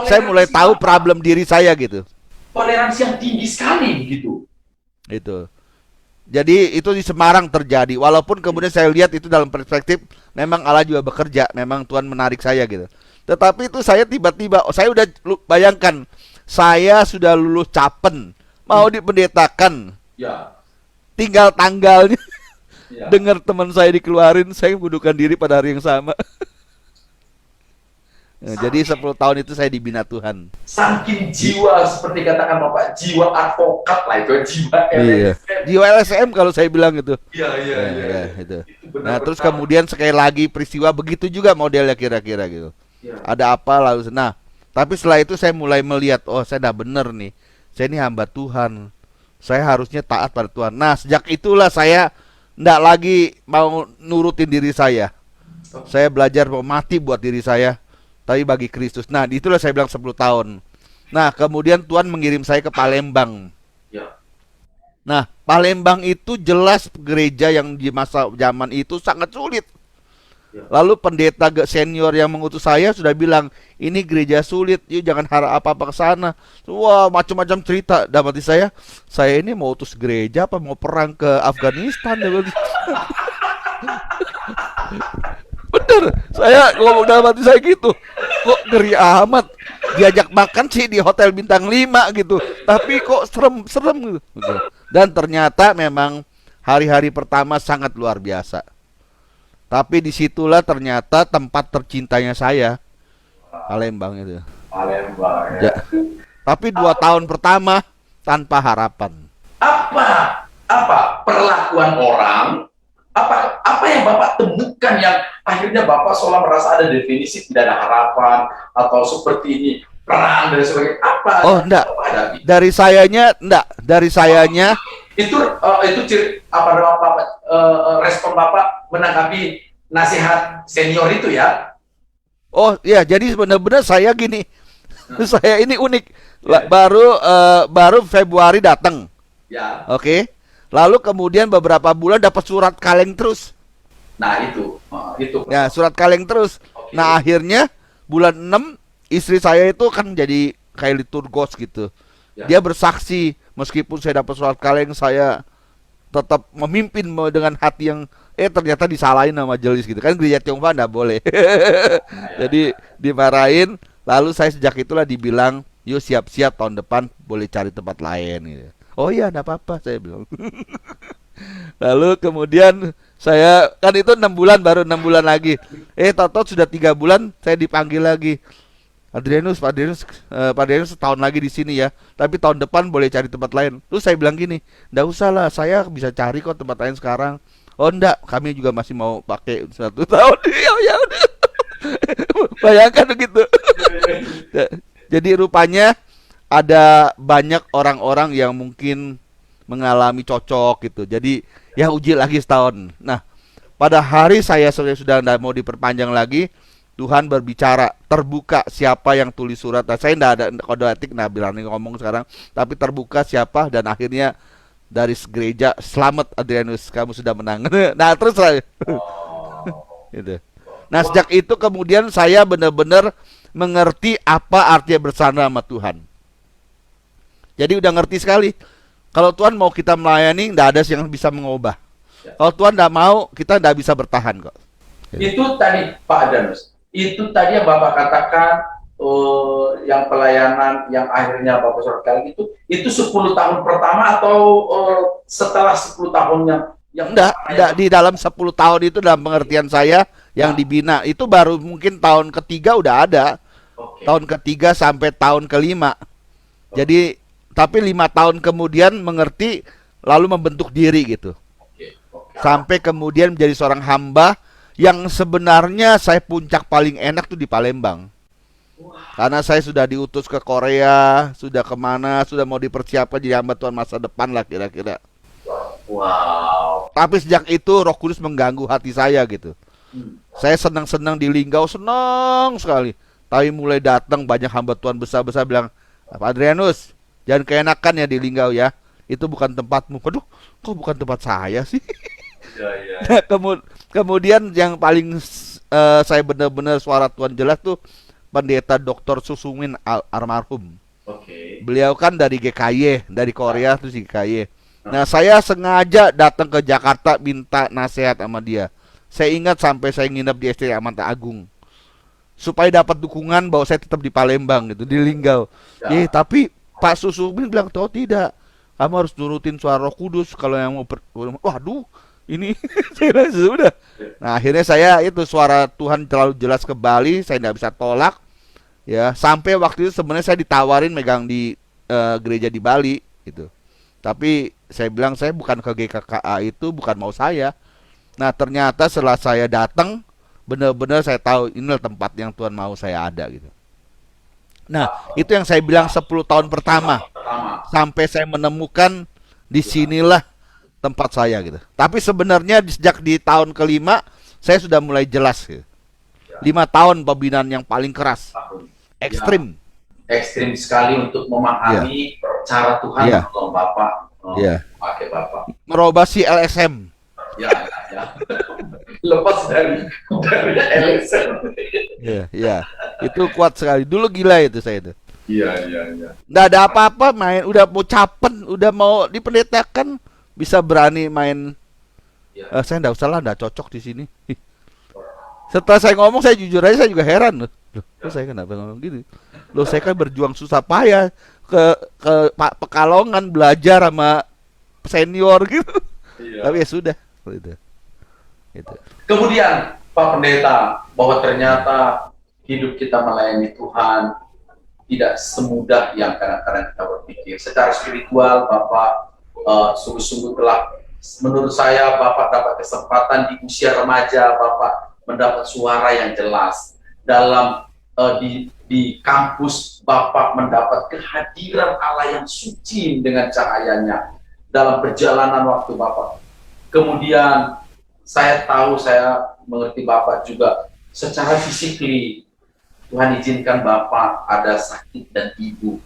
saya mulai tahu problem diri saya gitu. Toleransi yang tinggi sekali begitu. Itu. Jadi itu di Semarang terjadi. Walaupun kemudian saya lihat itu dalam perspektif memang Allah juga bekerja, memang Tuhan menarik saya gitu. Tetapi itu saya tiba-tiba, saya udah bayangkan, saya sudah lulus Capen, mau dipendetakan, tinggal tanggalnya, dengar teman saya dikeluarin, saya mengundurkan diri pada hari yang sama. Nah, jadi 10 tahun itu saya dibina Tuhan. Saking jiwa, seperti katakan Bapak, jiwa advokat lah itu, jiwa LSM. Jiwa LSM kalau saya bilang itu. Iya. Itu. Nah terus kemudian sekali lagi peristiwa begitu juga modelnya kira-kira gitu. Ada apa lalu tapi setelah itu saya mulai melihat, oh saya udah bener nih, saya ini hamba Tuhan, saya harusnya taat pada Tuhan. Nah sejak itulah saya ndak lagi mau nurutin diri saya. Saya belajar mau mati buat diri saya, tapi bagi Kristus. Nah itulah saya bilang 10 tahun. Nah kemudian Tuhan mengirim saya ke Palembang. Nah Palembang itu jelas gereja yang di masa zaman itu sangat sulit. Lalu pendeta senior yang mengutus saya sudah bilang, ini gereja sulit, yuk jangan harap apa-apa ke sana. Wah, macam-macam cerita. Dapat saya ini mau utus gereja apa mau perang ke Afghanistan? Bener, saya ngomong dalam hati saya gitu. Kok ngeri amat. Diajak makan sih di hotel bintang 5 gitu, tapi kok serem gitu. Dan ternyata memang hari-hari pertama sangat luar biasa. Tapi disitulah ternyata tempat tercintanya saya, Palembang itu. Palembang ya. Tapi 2 tahun pertama tanpa harapan. Apa perlakuan orang? Apa yang Bapak temukan yang akhirnya Bapak seolah merasa ada definisi tidak ada harapan atau seperti ini perang dan sebagainya? Apa? Oh enggak. Dari sayanya itu respon Bapak menanggapi nasihat senior itu ya? Oh ya, jadi benar-benar saya gini, saya ini unik. Baru Februari datang. Oke. Lalu kemudian beberapa bulan dapat surat kaleng terus. Nah itu. Ya surat kaleng terus. Oke. Nah, akhirnya bulan 6 istri saya itu kan jadi kayak liturgos gitu. Ya. Dia bersaksi, meskipun saya dapat surat kaleng, saya tetap memimpin dengan hati yang ternyata disalahin sama majelis gitu. Kan gereja Tionghoa enggak boleh. Jadi dimarahin, lalu saya sejak itulah dibilang, "Yuk siap-siap tahun depan boleh cari tempat lain," gitu. "Oh iya, enggak apa-apa," saya bilang. Lalu kemudian saya kan itu 6 bulan, baru 6 bulan lagi. Tahu-tahu sudah 3 bulan saya dipanggil lagi. Adrianus, Pak Adrianus setahun lagi di sini ya. Tapi tahun depan boleh cari tempat lain. Terus saya bilang gini, "Nggak usah lah, saya bisa cari kok tempat lain sekarang." "Oh enggak, kami juga masih mau pakai 1 tahun." Ya udah. Bayangkan begitu. Jadi rupanya ada banyak orang-orang yang mungkin mengalami cocok gitu. Jadi ya uji lagi setahun. Nah, pada hari saya sudah tidak mau diperpanjang lagi, Tuhan berbicara, terbuka siapa yang tulis surat. Nah, saya tidak ada kode etik, nah berani ngomong sekarang, tapi terbuka siapa, dan akhirnya dari gereja, "Selamat Adrianus, kamu sudah menang." Nah, terus lah. Gitu. Nah, sejak itu kemudian saya benar-benar mengerti apa artinya bersandar sama Tuhan. Jadi udah ngerti sekali. Kalau Tuhan mau kita melayani, tidak ada yang bisa mengubah. Kalau Tuhan tidak mau, kita tidak bisa bertahan kok. Itu tadi Pak Adrianus, itu tadi yang Bapak katakan, yang pelayanan yang akhirnya Bapak surat kaleng itu 10 tahun pertama atau setelah 10 tahun yang Enggak, di dalam 10 tahun itu dalam pengertian saya yang dibina itu baru mungkin tahun ketiga udah ada. Oke. Tahun ketiga sampai tahun kelima. Jadi tapi 5 tahun kemudian mengerti, lalu membentuk diri gitu. Oke. Sampai kemudian menjadi seorang hamba yang sebenarnya saya puncak paling enak tuh di Palembang. Karena saya sudah diutus ke Korea, sudah kemana, sudah mau dipersiapkan jadi hamba Tuhan masa depan lah kira-kira. Wow. Tapi sejak itu Roh Kudus mengganggu hati saya gitu. Saya senang-senang di Linggau, senang sekali. Tapi mulai datang banyak hamba Tuhan besar-besar bilang, "Pak Adrianus, jangan keenakan ya di Linggau ya. Itu bukan tempatmu." Aduh, kok bukan tempat saya sih? Ya. Kemudian yang paling saya benar-benar suara Tuhan jelas tuh Pendeta Dr. Susumin almarhum. Oke. Beliau kan dari GKY, dari Korea terus GKY. Nah, saya sengaja datang ke Jakarta minta nasihat sama dia. Saya ingat sampai saya nginep di SD Amanta Agung. Supaya dapat dukungan bahwa saya tetap di Palembang gitu, di Linggau. Tapi Pak Susumin bilang, "Oh tidak, kamu harus nurutin suara Roh Kudus kalau yang mau waduh, ini saya sudah. Nah, akhirnya saya itu suara Tuhan terlalu jelas ke Bali, saya tidak bisa tolak. Ya, sampai waktu itu sebenarnya saya ditawarin megang di gereja di Bali gitu. Tapi saya bilang saya bukan ke GKKA, itu bukan mau saya. Nah, ternyata setelah saya datang, benar-benar saya tahu inilah tempat yang Tuhan mau saya ada gitu. Nah, itu yang saya bilang 10 tahun pertama. Sampai saya menemukan disinilah tempat saya gitu. Tapi sebenarnya sejak di tahun kelima saya sudah mulai jelas gitu. 5 tahun pembinaan yang paling keras, ekstrim. Ekstrim sekali untuk memahami cara Tuhan menolong Bapak, pakai Bapak. Merubah si LSM. Ya. Lepas dari LSM. Iya. Itu kuat sekali. Dulu gila itu saya itu. Iya. Nggak ada apa-apa, main udah mau capen, udah mau dipendetakan, bisa berani main. Saya nggak usah lah, nggak cocok di sini. Setelah saya ngomong, saya jujur aja saya juga heran loh. Saya kenapa ngomong gitu? Loh, saya kan berjuang susah payah ke Pekalongan belajar sama senior gitu. Tapi ya sudah gitu. Kemudian Pak Pendeta, bahwa ternyata hidup kita melayani Tuhan tidak semudah yang kadang-kadang kita berpikir. Secara spiritual Bapak sungguh-sungguh telah, menurut saya Bapak dapat kesempatan di usia remaja, Bapak mendapat suara yang jelas dalam di kampus. Bapak mendapat kehadiran Allah yang suci dengan cahayanya dalam perjalanan waktu Bapak. Kemudian saya tahu, saya mengerti Bapak juga secara fisik Tuhan izinkan Bapak ada sakit dan ibu.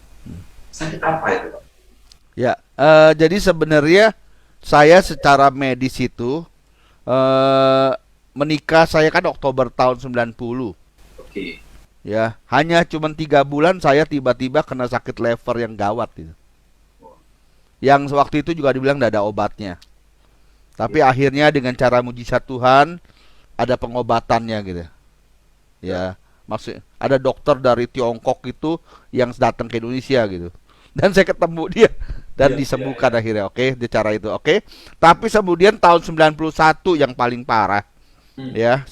Sakit apa itu, Pak? Ya, jadi sebenarnya saya secara medis itu menikah, saya kan Oktober tahun 90. Oke. Ya, hanya cuma 3 bulan saya tiba-tiba kena sakit lever yang gawat gitu. Yang waktu itu juga dibilang tidak ada obatnya. Tapi akhirnya dengan cara mujizat Tuhan ada pengobatannya gitu. Ya, maksud ada dokter dari Tiongkok itu yang datang ke Indonesia gitu. Dan saya ketemu dia dan disembuhkan akhirnya. Oke, di cara itu. Oke. Tapi kemudian tahun 91 yang paling parah. Ya,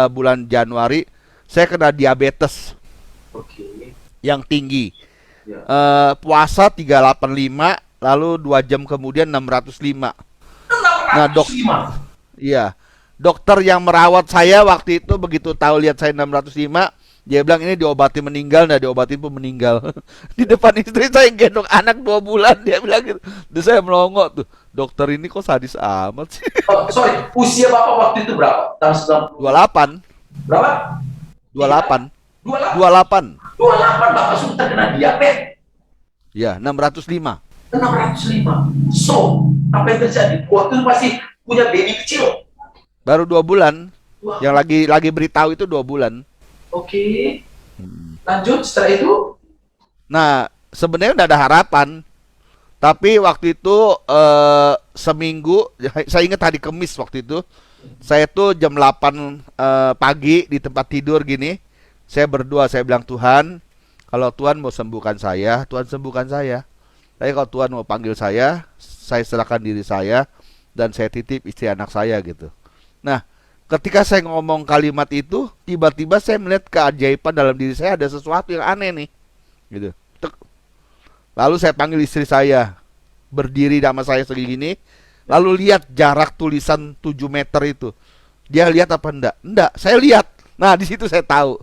bulan Januari saya kena diabetes Oke. yang tinggi. Ya. Puasa 385, lalu 2 jam kemudian 605. Nah, 605. Iya. Dokter yang merawat saya waktu itu begitu tahu lihat saya 605, dia bilang ini diobati meninggal, nah diobati pun meninggal. Di depan istri saya yang gendong anak 2 bulan, dia bilang gitu. Terus saya melongo tuh, dokter ini kok sadis amat sih. Oh, sorry, usia Bapak waktu itu berapa? Tahun 90. 28, Berapa? 28, 28. 28. 28 Bapak sudah terkena diabetes. Ya, 605. 605. So, apa yang terjadi? Waktu itu masih punya baby kecil. Baru 2 bulan. Wah. Yang lagi beritahu itu 2 bulan. Oke. Lanjut setelah itu. Nah, sebenarnya udah ada harapan. Tapi waktu itu seminggu, saya ingat hari Kamis waktu itu. Saya tuh jam 8 pagi di tempat tidur gini. Saya berdoa, saya bilang, Tuhan, kalau Tuhan mau sembuhkan saya, Tuhan sembuhkan saya. Tapi kalau Tuhan mau panggil saya serahkan diri saya dan saya titip istri anak saya gitu. Nah, ketika saya ngomong kalimat itu, tiba-tiba saya melihat keajaiban dalam diri saya, ada sesuatu yang aneh nih. Gitu. Tek. Lalu saya panggil istri saya, berdiri sama saya segini, lalu lihat jarak tulisan 7 meter itu. Dia lihat apa enggak? Enggak, saya lihat. Nah, di situ saya tahu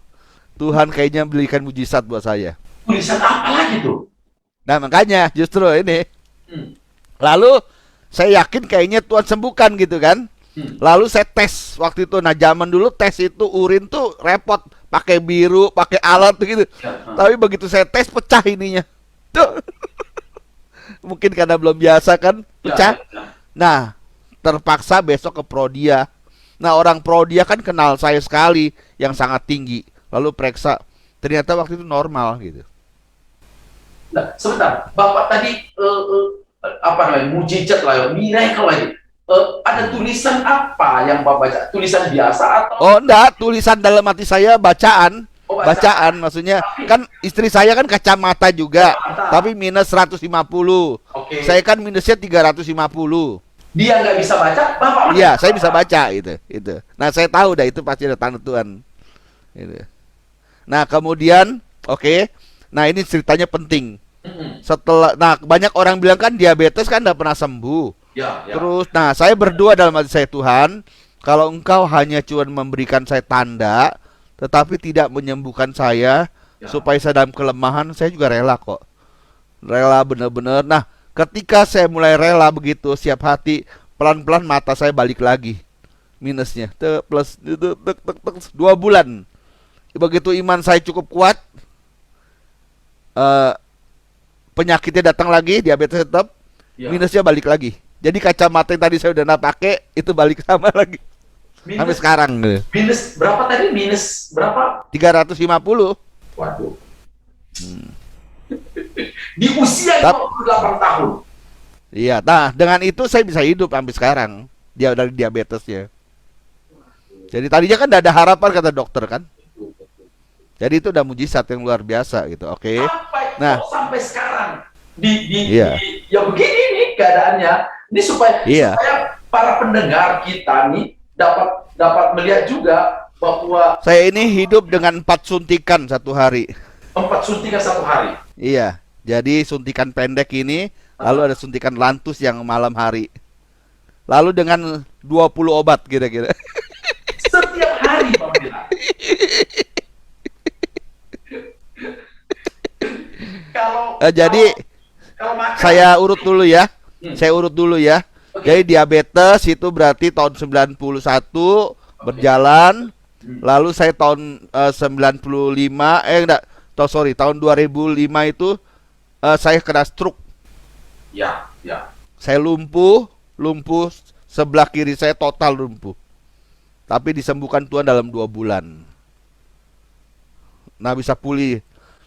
Tuhan kayaknya berikan mujizat buat saya. Tulisan apa lagi tuh? Nah, makanya justru ini. Hmm. Lalu saya yakin kayaknya Tuhan sembuhkan gitu kan. Lalu saya tes waktu itu. Nah, zaman dulu tes itu urin tuh repot, pakai biru, pakai alat tuh gitu. Tapi begitu saya tes pecah ininya. Tuh. Mungkin karena belum biasa kan, pecah. Nah, terpaksa besok ke Prodia. Nah, orang Prodia kan kenal saya sekali, yang sangat tinggi. Lalu periksa, ternyata waktu itu normal gitu. Nah, sebentar, Bapak tadi apa namanya, mujizat lah, miracle lagi. Ada tulisan apa yang Bapak baca? Tulisan biasa atau? Oh, enggak, tulisan dalam hati saya bacaan. Oh, Bacaan maksudnya kan istri saya kan kacamata juga, Kacamata. tapi minus 150. Oke. Saya kan minusnya 350. Dia nggak bisa baca, Bapak? Iya, saya bisa baca itu. Nah, saya tahu dah itu pasti ada tanda Tuhan. Gitu. Nah, kemudian oke. Nah, ini ceritanya penting. Setelah, nah, banyak orang bilang kan diabetes kan tidak pernah sembuh. Ya. Terus, nah, saya berdoa dalam hati saya, Tuhan, kalau Engkau hanya cuma memberikan saya tanda, tetapi tidak menyembuhkan saya, supaya saya dalam kelemahan, saya juga rela kok. Rela benar-benar. Nah, ketika saya mulai rela begitu, siap hati, pelan-pelan mata saya balik lagi. Minusnya, plus, 2 bulan. Begitu iman saya cukup kuat, penyakitnya datang lagi, diabetes tetap, minusnya balik lagi. Jadi kacamata yang tadi saya udah pakai itu balik sama lagi. Sampai sekarang. Minus berapa tadi? Minus berapa? 350. Waduh. Di usia 28 tahun. Iya, nah dengan itu saya bisa hidup sampai sekarang. Dia dari diabetesnya. Jadi tadinya kan tidak ada harapan kata dokter kan. Jadi itu udah mujizat yang luar biasa gitu. Oke. Nah, sampai sekarang Iya. ya begini nih keadaannya. Ini supaya para pendengar kita nih dapat melihat juga bahwa saya ini hidup dengan 4 suntikan satu hari. 4 suntikan satu hari. Iya. Jadi suntikan pendek ini, lalu ada suntikan lantus yang malam hari. Lalu dengan 20 obat kira-kira. Setiap hari, Pak Mila. Kalau makan, saya urut dulu ya. Saya urut dulu ya. Oke. Jadi diabetes itu berarti tahun 91 berjalan. Lalu saya tahun 95 tahun 2005 itu saya kena stroke. Ya. Saya lumpuh sebelah kiri saya total lumpuh. Tapi disembuhkan Tuhan dalam 2 bulan. Nah, bisa pulih.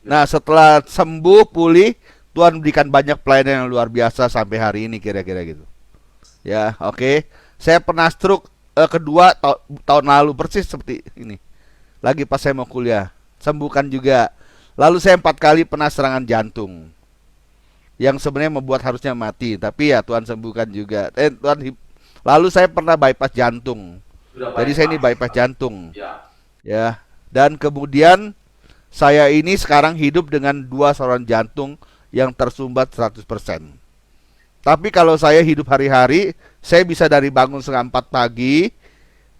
Nah, setelah sembuh pulih, Tuhan berikan banyak pelayanan yang luar biasa sampai hari ini kira-kira gitu. Ya, oke. Saya pernah stroke kedua tahun lalu persis seperti ini. Lagi pas saya mau kuliah, sembuhkan juga. Lalu saya 4 kali pernah serangan jantung, yang sebenarnya membuat harusnya mati, tapi ya Tuhan sembuhkan juga. Lalu saya pernah bypass jantung. Jadi saya ini bypass jantung. Ya. Ya. Dan kemudian saya ini sekarang hidup dengan 2 saluran jantung yang tersumbat 100%. Tapi kalau saya hidup hari-hari, saya bisa dari bangun setengah 4 pagi,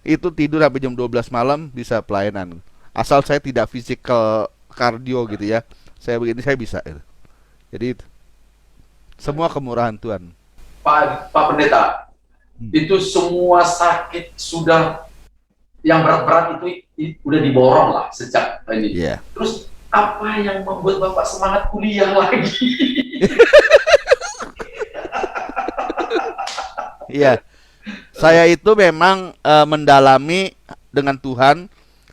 itu tidur sampai jam 12 malam bisa pelayanan. Asal saya tidak physical cardio gitu ya. Saya begini saya bisa. Jadi semua kemurahan Tuhan. Pak Pendeta, itu semua sakit sudah yang berat-berat itu udah diborong lah sejak ini. Iya. Terus apa yang membuat Bapak semangat kuliah lagi? Iya. Saya itu memang mendalami dengan Tuhan.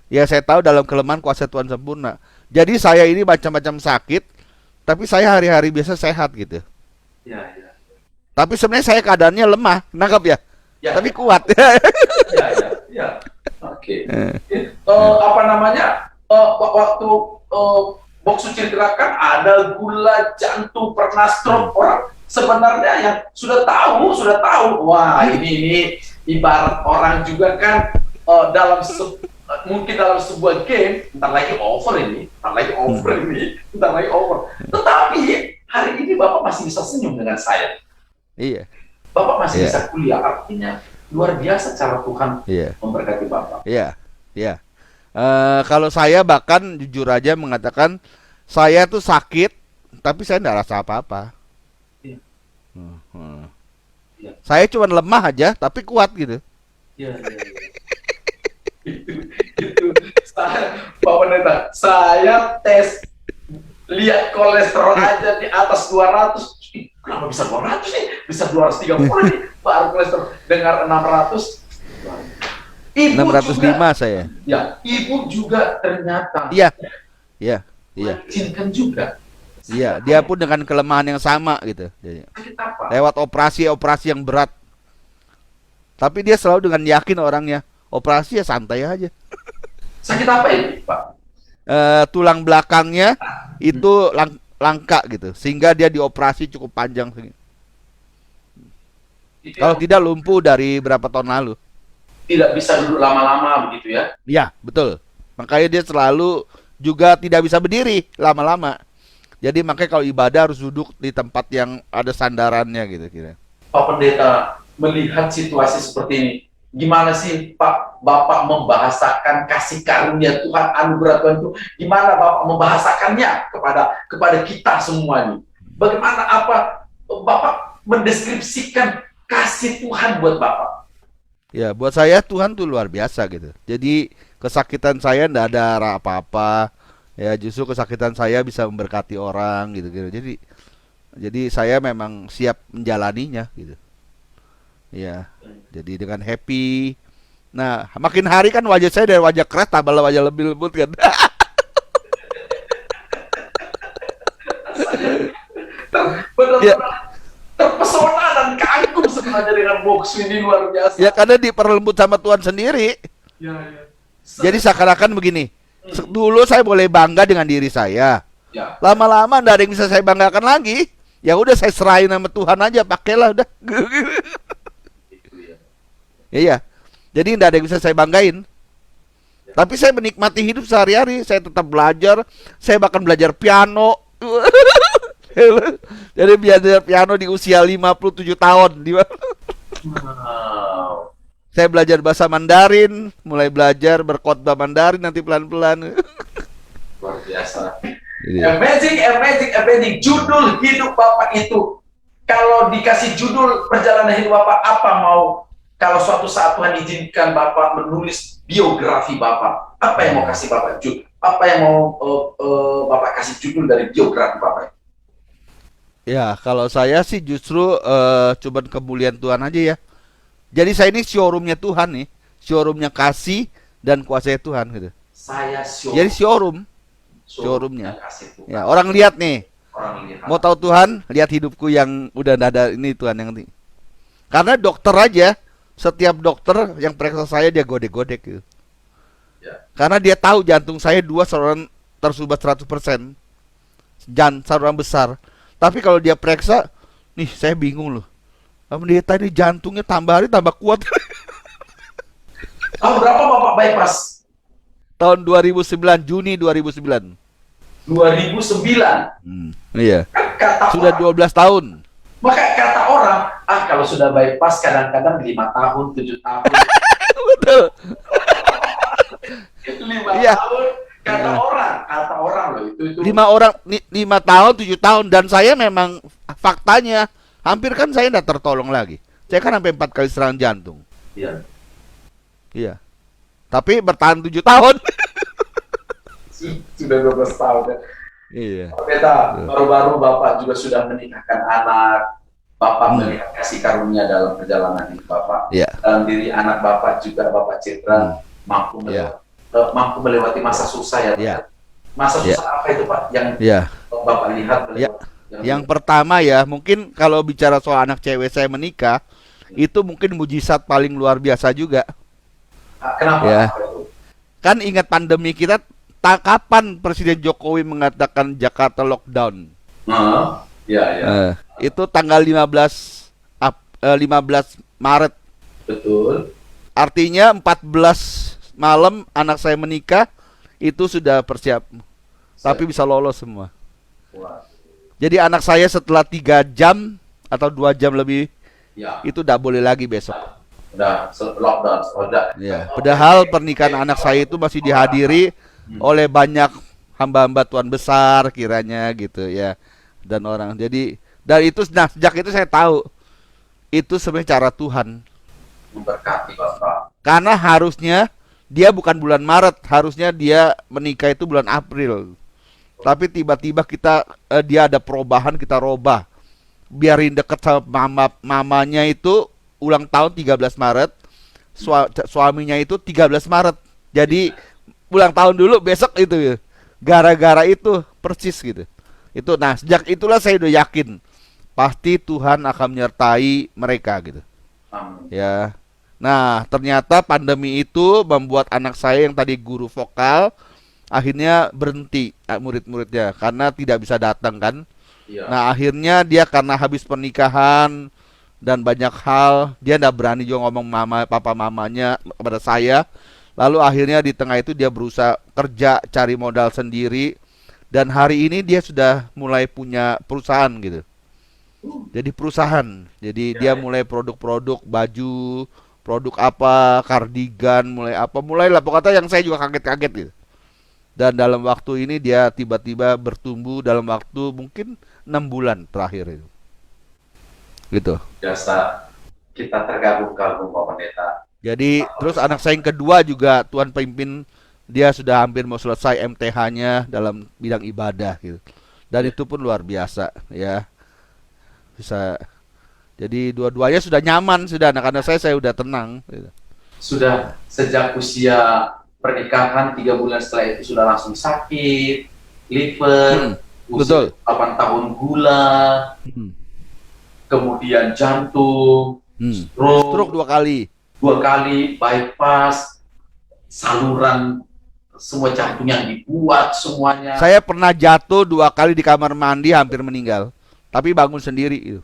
Ya saya tahu dalam kelemahan kuasa Tuhan sempurna. Jadi saya ini macam-macam sakit, tapi saya hari-hari biasa sehat gitu. Ya, ya. Tapi sebenarnya saya keadaannya lemah, nangkap ya? Ya, Tapi ya. kuat. Ya, ya, ya. Oke. Apa namanya? Waktu Boksu ceritakan ada gula jantung pernah stroke orang sebenarnya yang sudah tahu. Wah, ini ibarat orang juga kan mungkin dalam sebuah game, entar lagi over. Tetapi hari ini Bapak masih bisa senyum dengan saya. Iya. Bapak masih Iya. bisa kuliah, artinya luar biasa cara Tuhan Iya. memberkati Bapak. Iya. Iya. Kalau saya bahkan jujur aja mengatakan saya tuh sakit, tapi saya tidak rasa apa-apa. Iya. Iya. Saya cuma lemah aja, tapi kuat gitu. Iya. itu Pak Pendeta, saya tes lihat kolesterol aja di atas 200. Kenapa bisa 200 nih? Bisa 230 nih. Baru kolesterol dengar 600. Ibu 605 juga, saya. ya, ibu juga ternyata Iya. Iya. Iya. mengizinkan juga. Iya, dia pun dengan kelemahan yang sama gitu. Sakit apa? Lewat operasi yang berat. Tapi dia selalu dengan yakin orangnya, operasi ya santai aja. Sakit apa itu, Pak? Tulang belakangnya itu langka gitu, sehingga dia dioperasi cukup panjang. Itu Kalau yang tidak lumpuh dari berapa tahun lalu. tidak bisa duduk lama-lama begitu ya? Iya, betul. Makanya dia selalu juga tidak bisa berdiri lama-lama. Jadi makanya kalau ibadah harus duduk di tempat yang ada sandarannya gitu kira. Pak Pendeta, melihat situasi seperti ini, gimana sih Pak Bapak membahasakan kasih karunia Tuhan, anugerah Tuhan itu? Gimana Bapak membahasakannya kepada kita semua ini? Bagaimana Bapak mendeskripsikan kasih Tuhan buat Bapak? Ya, buat saya Tuhan tuh luar biasa gitu. Jadi kesakitan saya ndak ada apa-apa. Ya, justru kesakitan saya bisa memberkati orang gitu. Jadi saya memang siap menjalaninya gitu. Ya, jadi dengan happy. Nah, makin hari kan wajah saya dari wajah keras tambah wajah lebih lembut kan. Benar-benar Ya. terpesona dan kagum sebenarnya dengan Boksu ini, luar biasa. Ya karena diperlembut sama Tuhan sendiri. Ya, ya. Jadi seakan-akan begini. Dulu saya boleh bangga dengan diri saya. Ya. Lama-lama nggak ada yang bisa saya banggakan lagi. Ya udah saya serahin sama Tuhan aja, pakailah udah. Itu ya. Iya. Jadi nggak ada yang bisa saya banggain. Tapi saya menikmati hidup sehari-hari. Saya tetap belajar. Saya bahkan belajar piano. Jadi belajar piano di usia 57 tahun. Wow. Saya belajar bahasa Mandarin, mulai belajar berkhotbah Mandarin nanti pelan-pelan. Luar biasa. Jadi, Amazing. Judul hidup Bapak itu, kalau dikasih judul perjalanan hidup Bapak, apa mau? Kalau suatu saat Tuhan izinkan Bapak menulis biografi Bapak, apa yang mau kasih Bapak judul? Apa yang mau Bapak kasih judul dari biografi Bapak? ya kalau saya sih justru cuman kemuliaan Tuhan aja ya. Jadi saya ini showroomnya Tuhan nih, showroomnya kasih dan kuasa Tuhan gitu. Saya show. Jadi showroom, showroomnya. yang kasih Tuhan. Ya, orang lihat nih. Orang lihat. Mau tahu Tuhan, lihat hidupku yang udah nggak ada ini Tuhan yang penting. Karena dokter aja, setiap dokter yang periksa saya dia godek-godek gitu. Ya. Karena dia tahu jantung saya dua saluran tersumbat 100%. Saluran besar. Tapi kalau dia periksa, nih saya bingung loh. Pendeta ini jantungnya tambah hari tambah kuat. Tahun berapa Bapak bypass? Tahun 2009, Juni 2009. 2009. Iya. Kata Sudah orang, 12 tahun. maka kata orang, kalau sudah bypass kadang-kadang 5 tahun, 7 tahun. Betul. 5 Iya. tahun, kata orang loh itu. 5 tahun, 7 tahun. Dan saya memang faktanya hampir kan saya tidak tertolong lagi. Saya kan sampai 4 kali serangan jantung. Iya. Iya. Tapi bertahan 7 tahun. Sudah 12 tahun. Iya. Pak Pendeta, baru-baru Bapak juga sudah menikahkan anak. Bapak melihat kasih karunia dalam perjalanan hidup Bapak. Iya. Dalam diri anak Bapak juga Bapak Citra mampu melewati masa susah ya Pak. Iya. Masa susah apa itu Pak yang Iya. Bapak lihat Ya. Yang pertama ya, mungkin kalau bicara soal anak cewek saya menikah, itu mungkin mujizat paling luar biasa juga. Kenapa? Ya. Kan ingat pandemi kita, kapan Presiden Jokowi mengatakan Jakarta lockdown? Ya. Itu tanggal 15 Maret. Betul. Artinya 14 malam anak saya menikah, itu sudah persiap. Tapi bisa lolos semua. Wah. Jadi anak saya setelah 3 jam atau 2 jam lebih, Ya. itu tidak boleh lagi besok. Udah lockdown, udah. Ya, padahal pernikahan anak saya itu masih dihadiri oleh banyak hamba-hamba Tuhan besar kiranya gitu ya, dan orang. Jadi dari itu, nah sejak itu saya tahu itu sebenarnya cara Tuhan. Memberkati Bapak. Karena harusnya dia bukan bulan Maret, harusnya dia menikah itu bulan April. Tapi tiba-tiba dia ada perubahan, kita robah. Biarin deket sama mamanya itu ulang tahun 13 Maret, suaminya itu 13 Maret. Jadi ulang tahun dulu besok itu ya. Gara-gara itu persis gitu. Itu nah sejak itulah saya udah yakin pasti Tuhan akan menyertai mereka gitu. Amin. Ya. Nah, ternyata pandemi itu membuat anak saya yang tadi guru vokal akhirnya berhenti murid-muridnya karena tidak bisa datang kan. Iya. Nah, akhirnya dia karena habis pernikahan dan banyak hal, dia tidak berani juga ngomong papa mamanya kepada saya. Lalu akhirnya di tengah itu dia berusaha kerja, cari modal sendiri. Dan hari ini dia sudah mulai punya perusahaan gitu. Jadi perusahaan. Jadi dia mulai produk-produk baju, produk apa, kardigan, mulailah pokoknya yang saya juga kaget-kaget gitu. Dan dalam waktu ini dia tiba-tiba bertumbuh dalam waktu mungkin 6 bulan terakhir itu. Gitu. Biasa kita tergabung-gabung Pak Pendeta. Jadi terus anak saya yang kedua juga Tuhan pimpin, dia sudah hampir mau selesai MTH-nya dalam bidang ibadah gitu. Dan itu pun luar biasa ya. Bisa. Jadi dua-duanya sudah nyaman, sudah anak-anak saya udah tenang gitu. Sudah sejak usia pernikahan 3 bulan setelah itu sudah langsung sakit, liver, betul. 8 tahun gula, kemudian jantung, stroke 2 kali. 2 kali, bypass, saluran semua jantung yang dibuat semuanya. Saya pernah jatuh 2 kali di kamar mandi hampir meninggal, tapi bangun sendiri itu.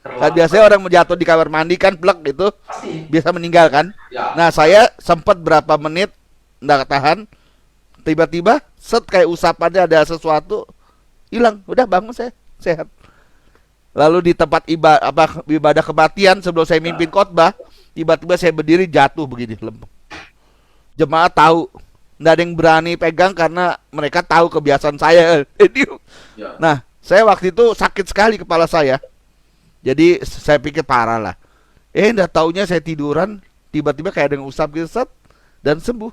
Kan biasanya orang jatuh di kamar mandi kan plek itu Pasti. biasa meninggal kan. Ya. Nah saya sempat berapa menit nggak tahan, tiba-tiba set kayak usapannya ada sesuatu hilang, udah bangun saya sehat. Lalu di tempat ibadah kematian sebelum saya mimpin khotbah, tiba-tiba saya berdiri jatuh begini lempeng. Jemaat tahu, nggak ada yang berani pegang karena mereka tahu kebiasaan saya. Ya. Nah saya waktu itu sakit sekali kepala saya. Jadi saya pikir parah lah. Nggak taunya saya tiduran, tiba-tiba kayak ada yang usap gitu set, dan sembuh.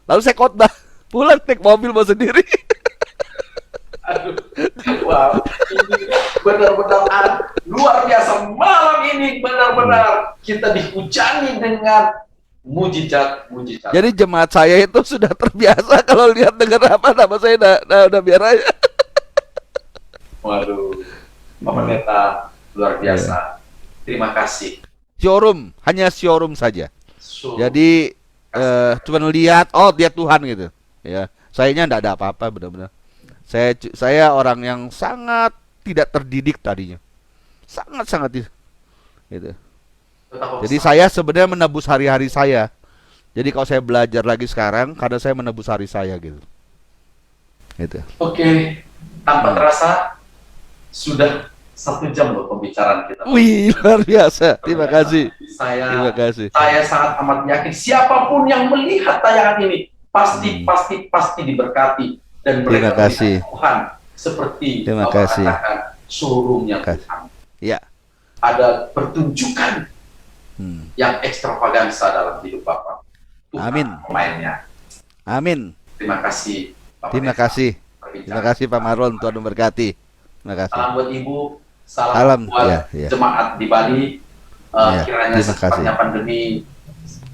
Lalu saya khotbah, pulang naik mobil mau sendiri. Aduh, wow, ini benar-benar luar biasa. Malam ini benar-benar kita dihujani dengan Mujizat. Jadi jemaat saya itu sudah terbiasa kalau lihat dengar apa nama saya udah biar aja. Waduh, Pak Pendeta luar biasa. Terima kasih. Showroom, hanya showroom saja. So, Jadi cuma lihat, oh dia Tuhan gitu. Ya, sayanya enggak ada apa-apa benar-benar. Saya orang yang sangat tidak terdidik tadinya. Sangat gitu. Jadi saya sebenarnya menebus hari-hari saya. Jadi kalau saya belajar lagi sekarang, karena saya menebus hari saya gitu. Gitu. Oke, tanpa terasa sudah 1 jam loh pembicaraan kita. Wih, luar biasa. Terima kasih. Terima kasih. Saya sangat amat yakin siapapun yang melihat tayangan ini pasti diberkati dan Terima mereka kasih. melihat Tuhan seperti Terima Bapak kasih. katakan showroomnya Kasih. Tuhan. Ya. Ada pertunjukan yang ekstravagansa dalam hidup Bapak. Tuhan Amin. pemainnya. Amin. Terima kasih. Bapak Terima Pendeta. kasih. Perbincangan. Terima kasih Pak Marlon, Tuhan memberkati. Terima kasih. Salam buat Ibu, salam Salam, buat ya. jemaat di Bali. Ya, Kiranya terima secepatnya kasih. pandemi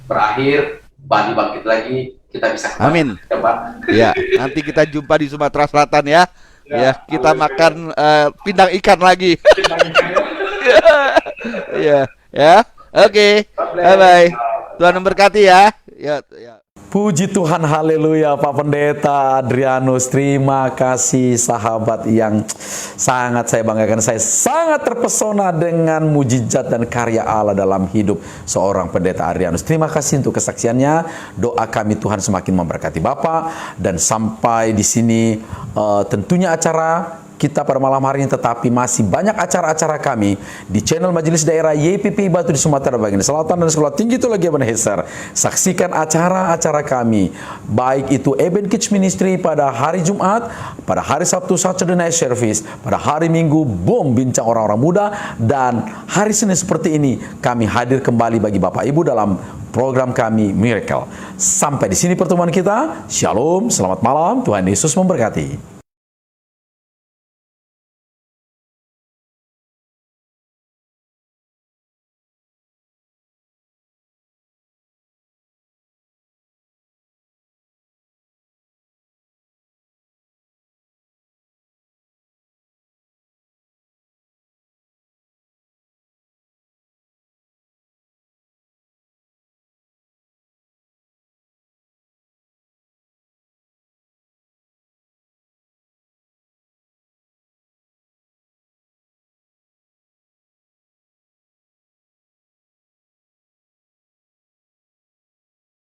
berakhir, Bali bangkit lagi, kita bisa kembali. Amin. Ya, Pak. Ya, nanti kita jumpa di Sumatera Selatan ya. Ya, kita makan pindang ikan lagi. Ya, ya. Oke. Bye-bye. Tuhan memberkati ya. Ya, ya. Puji Tuhan, haleluya. Pak Pendeta Adrianus, terima kasih sahabat yang sangat saya banggakan. Saya sangat terpesona dengan mujizat dan karya Allah dalam hidup seorang Pendeta Adrianus. Terima kasih untuk kesaksiannya. Doa kami Tuhan semakin memberkati Bapak. Dan sampai di sini tentunya acara kita pada malam hari ini, tetapi masih banyak acara-acara kami di channel Majelis Daerah YPP Batu di Sumatera Bagian Selatan dan Sekolah Tinggi Teologi Ebenezer. Saksikan acara-acara kami, baik itu Eben Kids Ministry pada hari Jumat, pada hari Sabtu Saturday Night Service, pada hari Minggu Boom Bincang Orang-Orang Muda, dan hari Senin seperti ini kami hadir kembali bagi Bapak Ibu dalam program kami Miracle. Sampai di sini pertemuan kita. Shalom, selamat malam, Tuhan Yesus memberkati.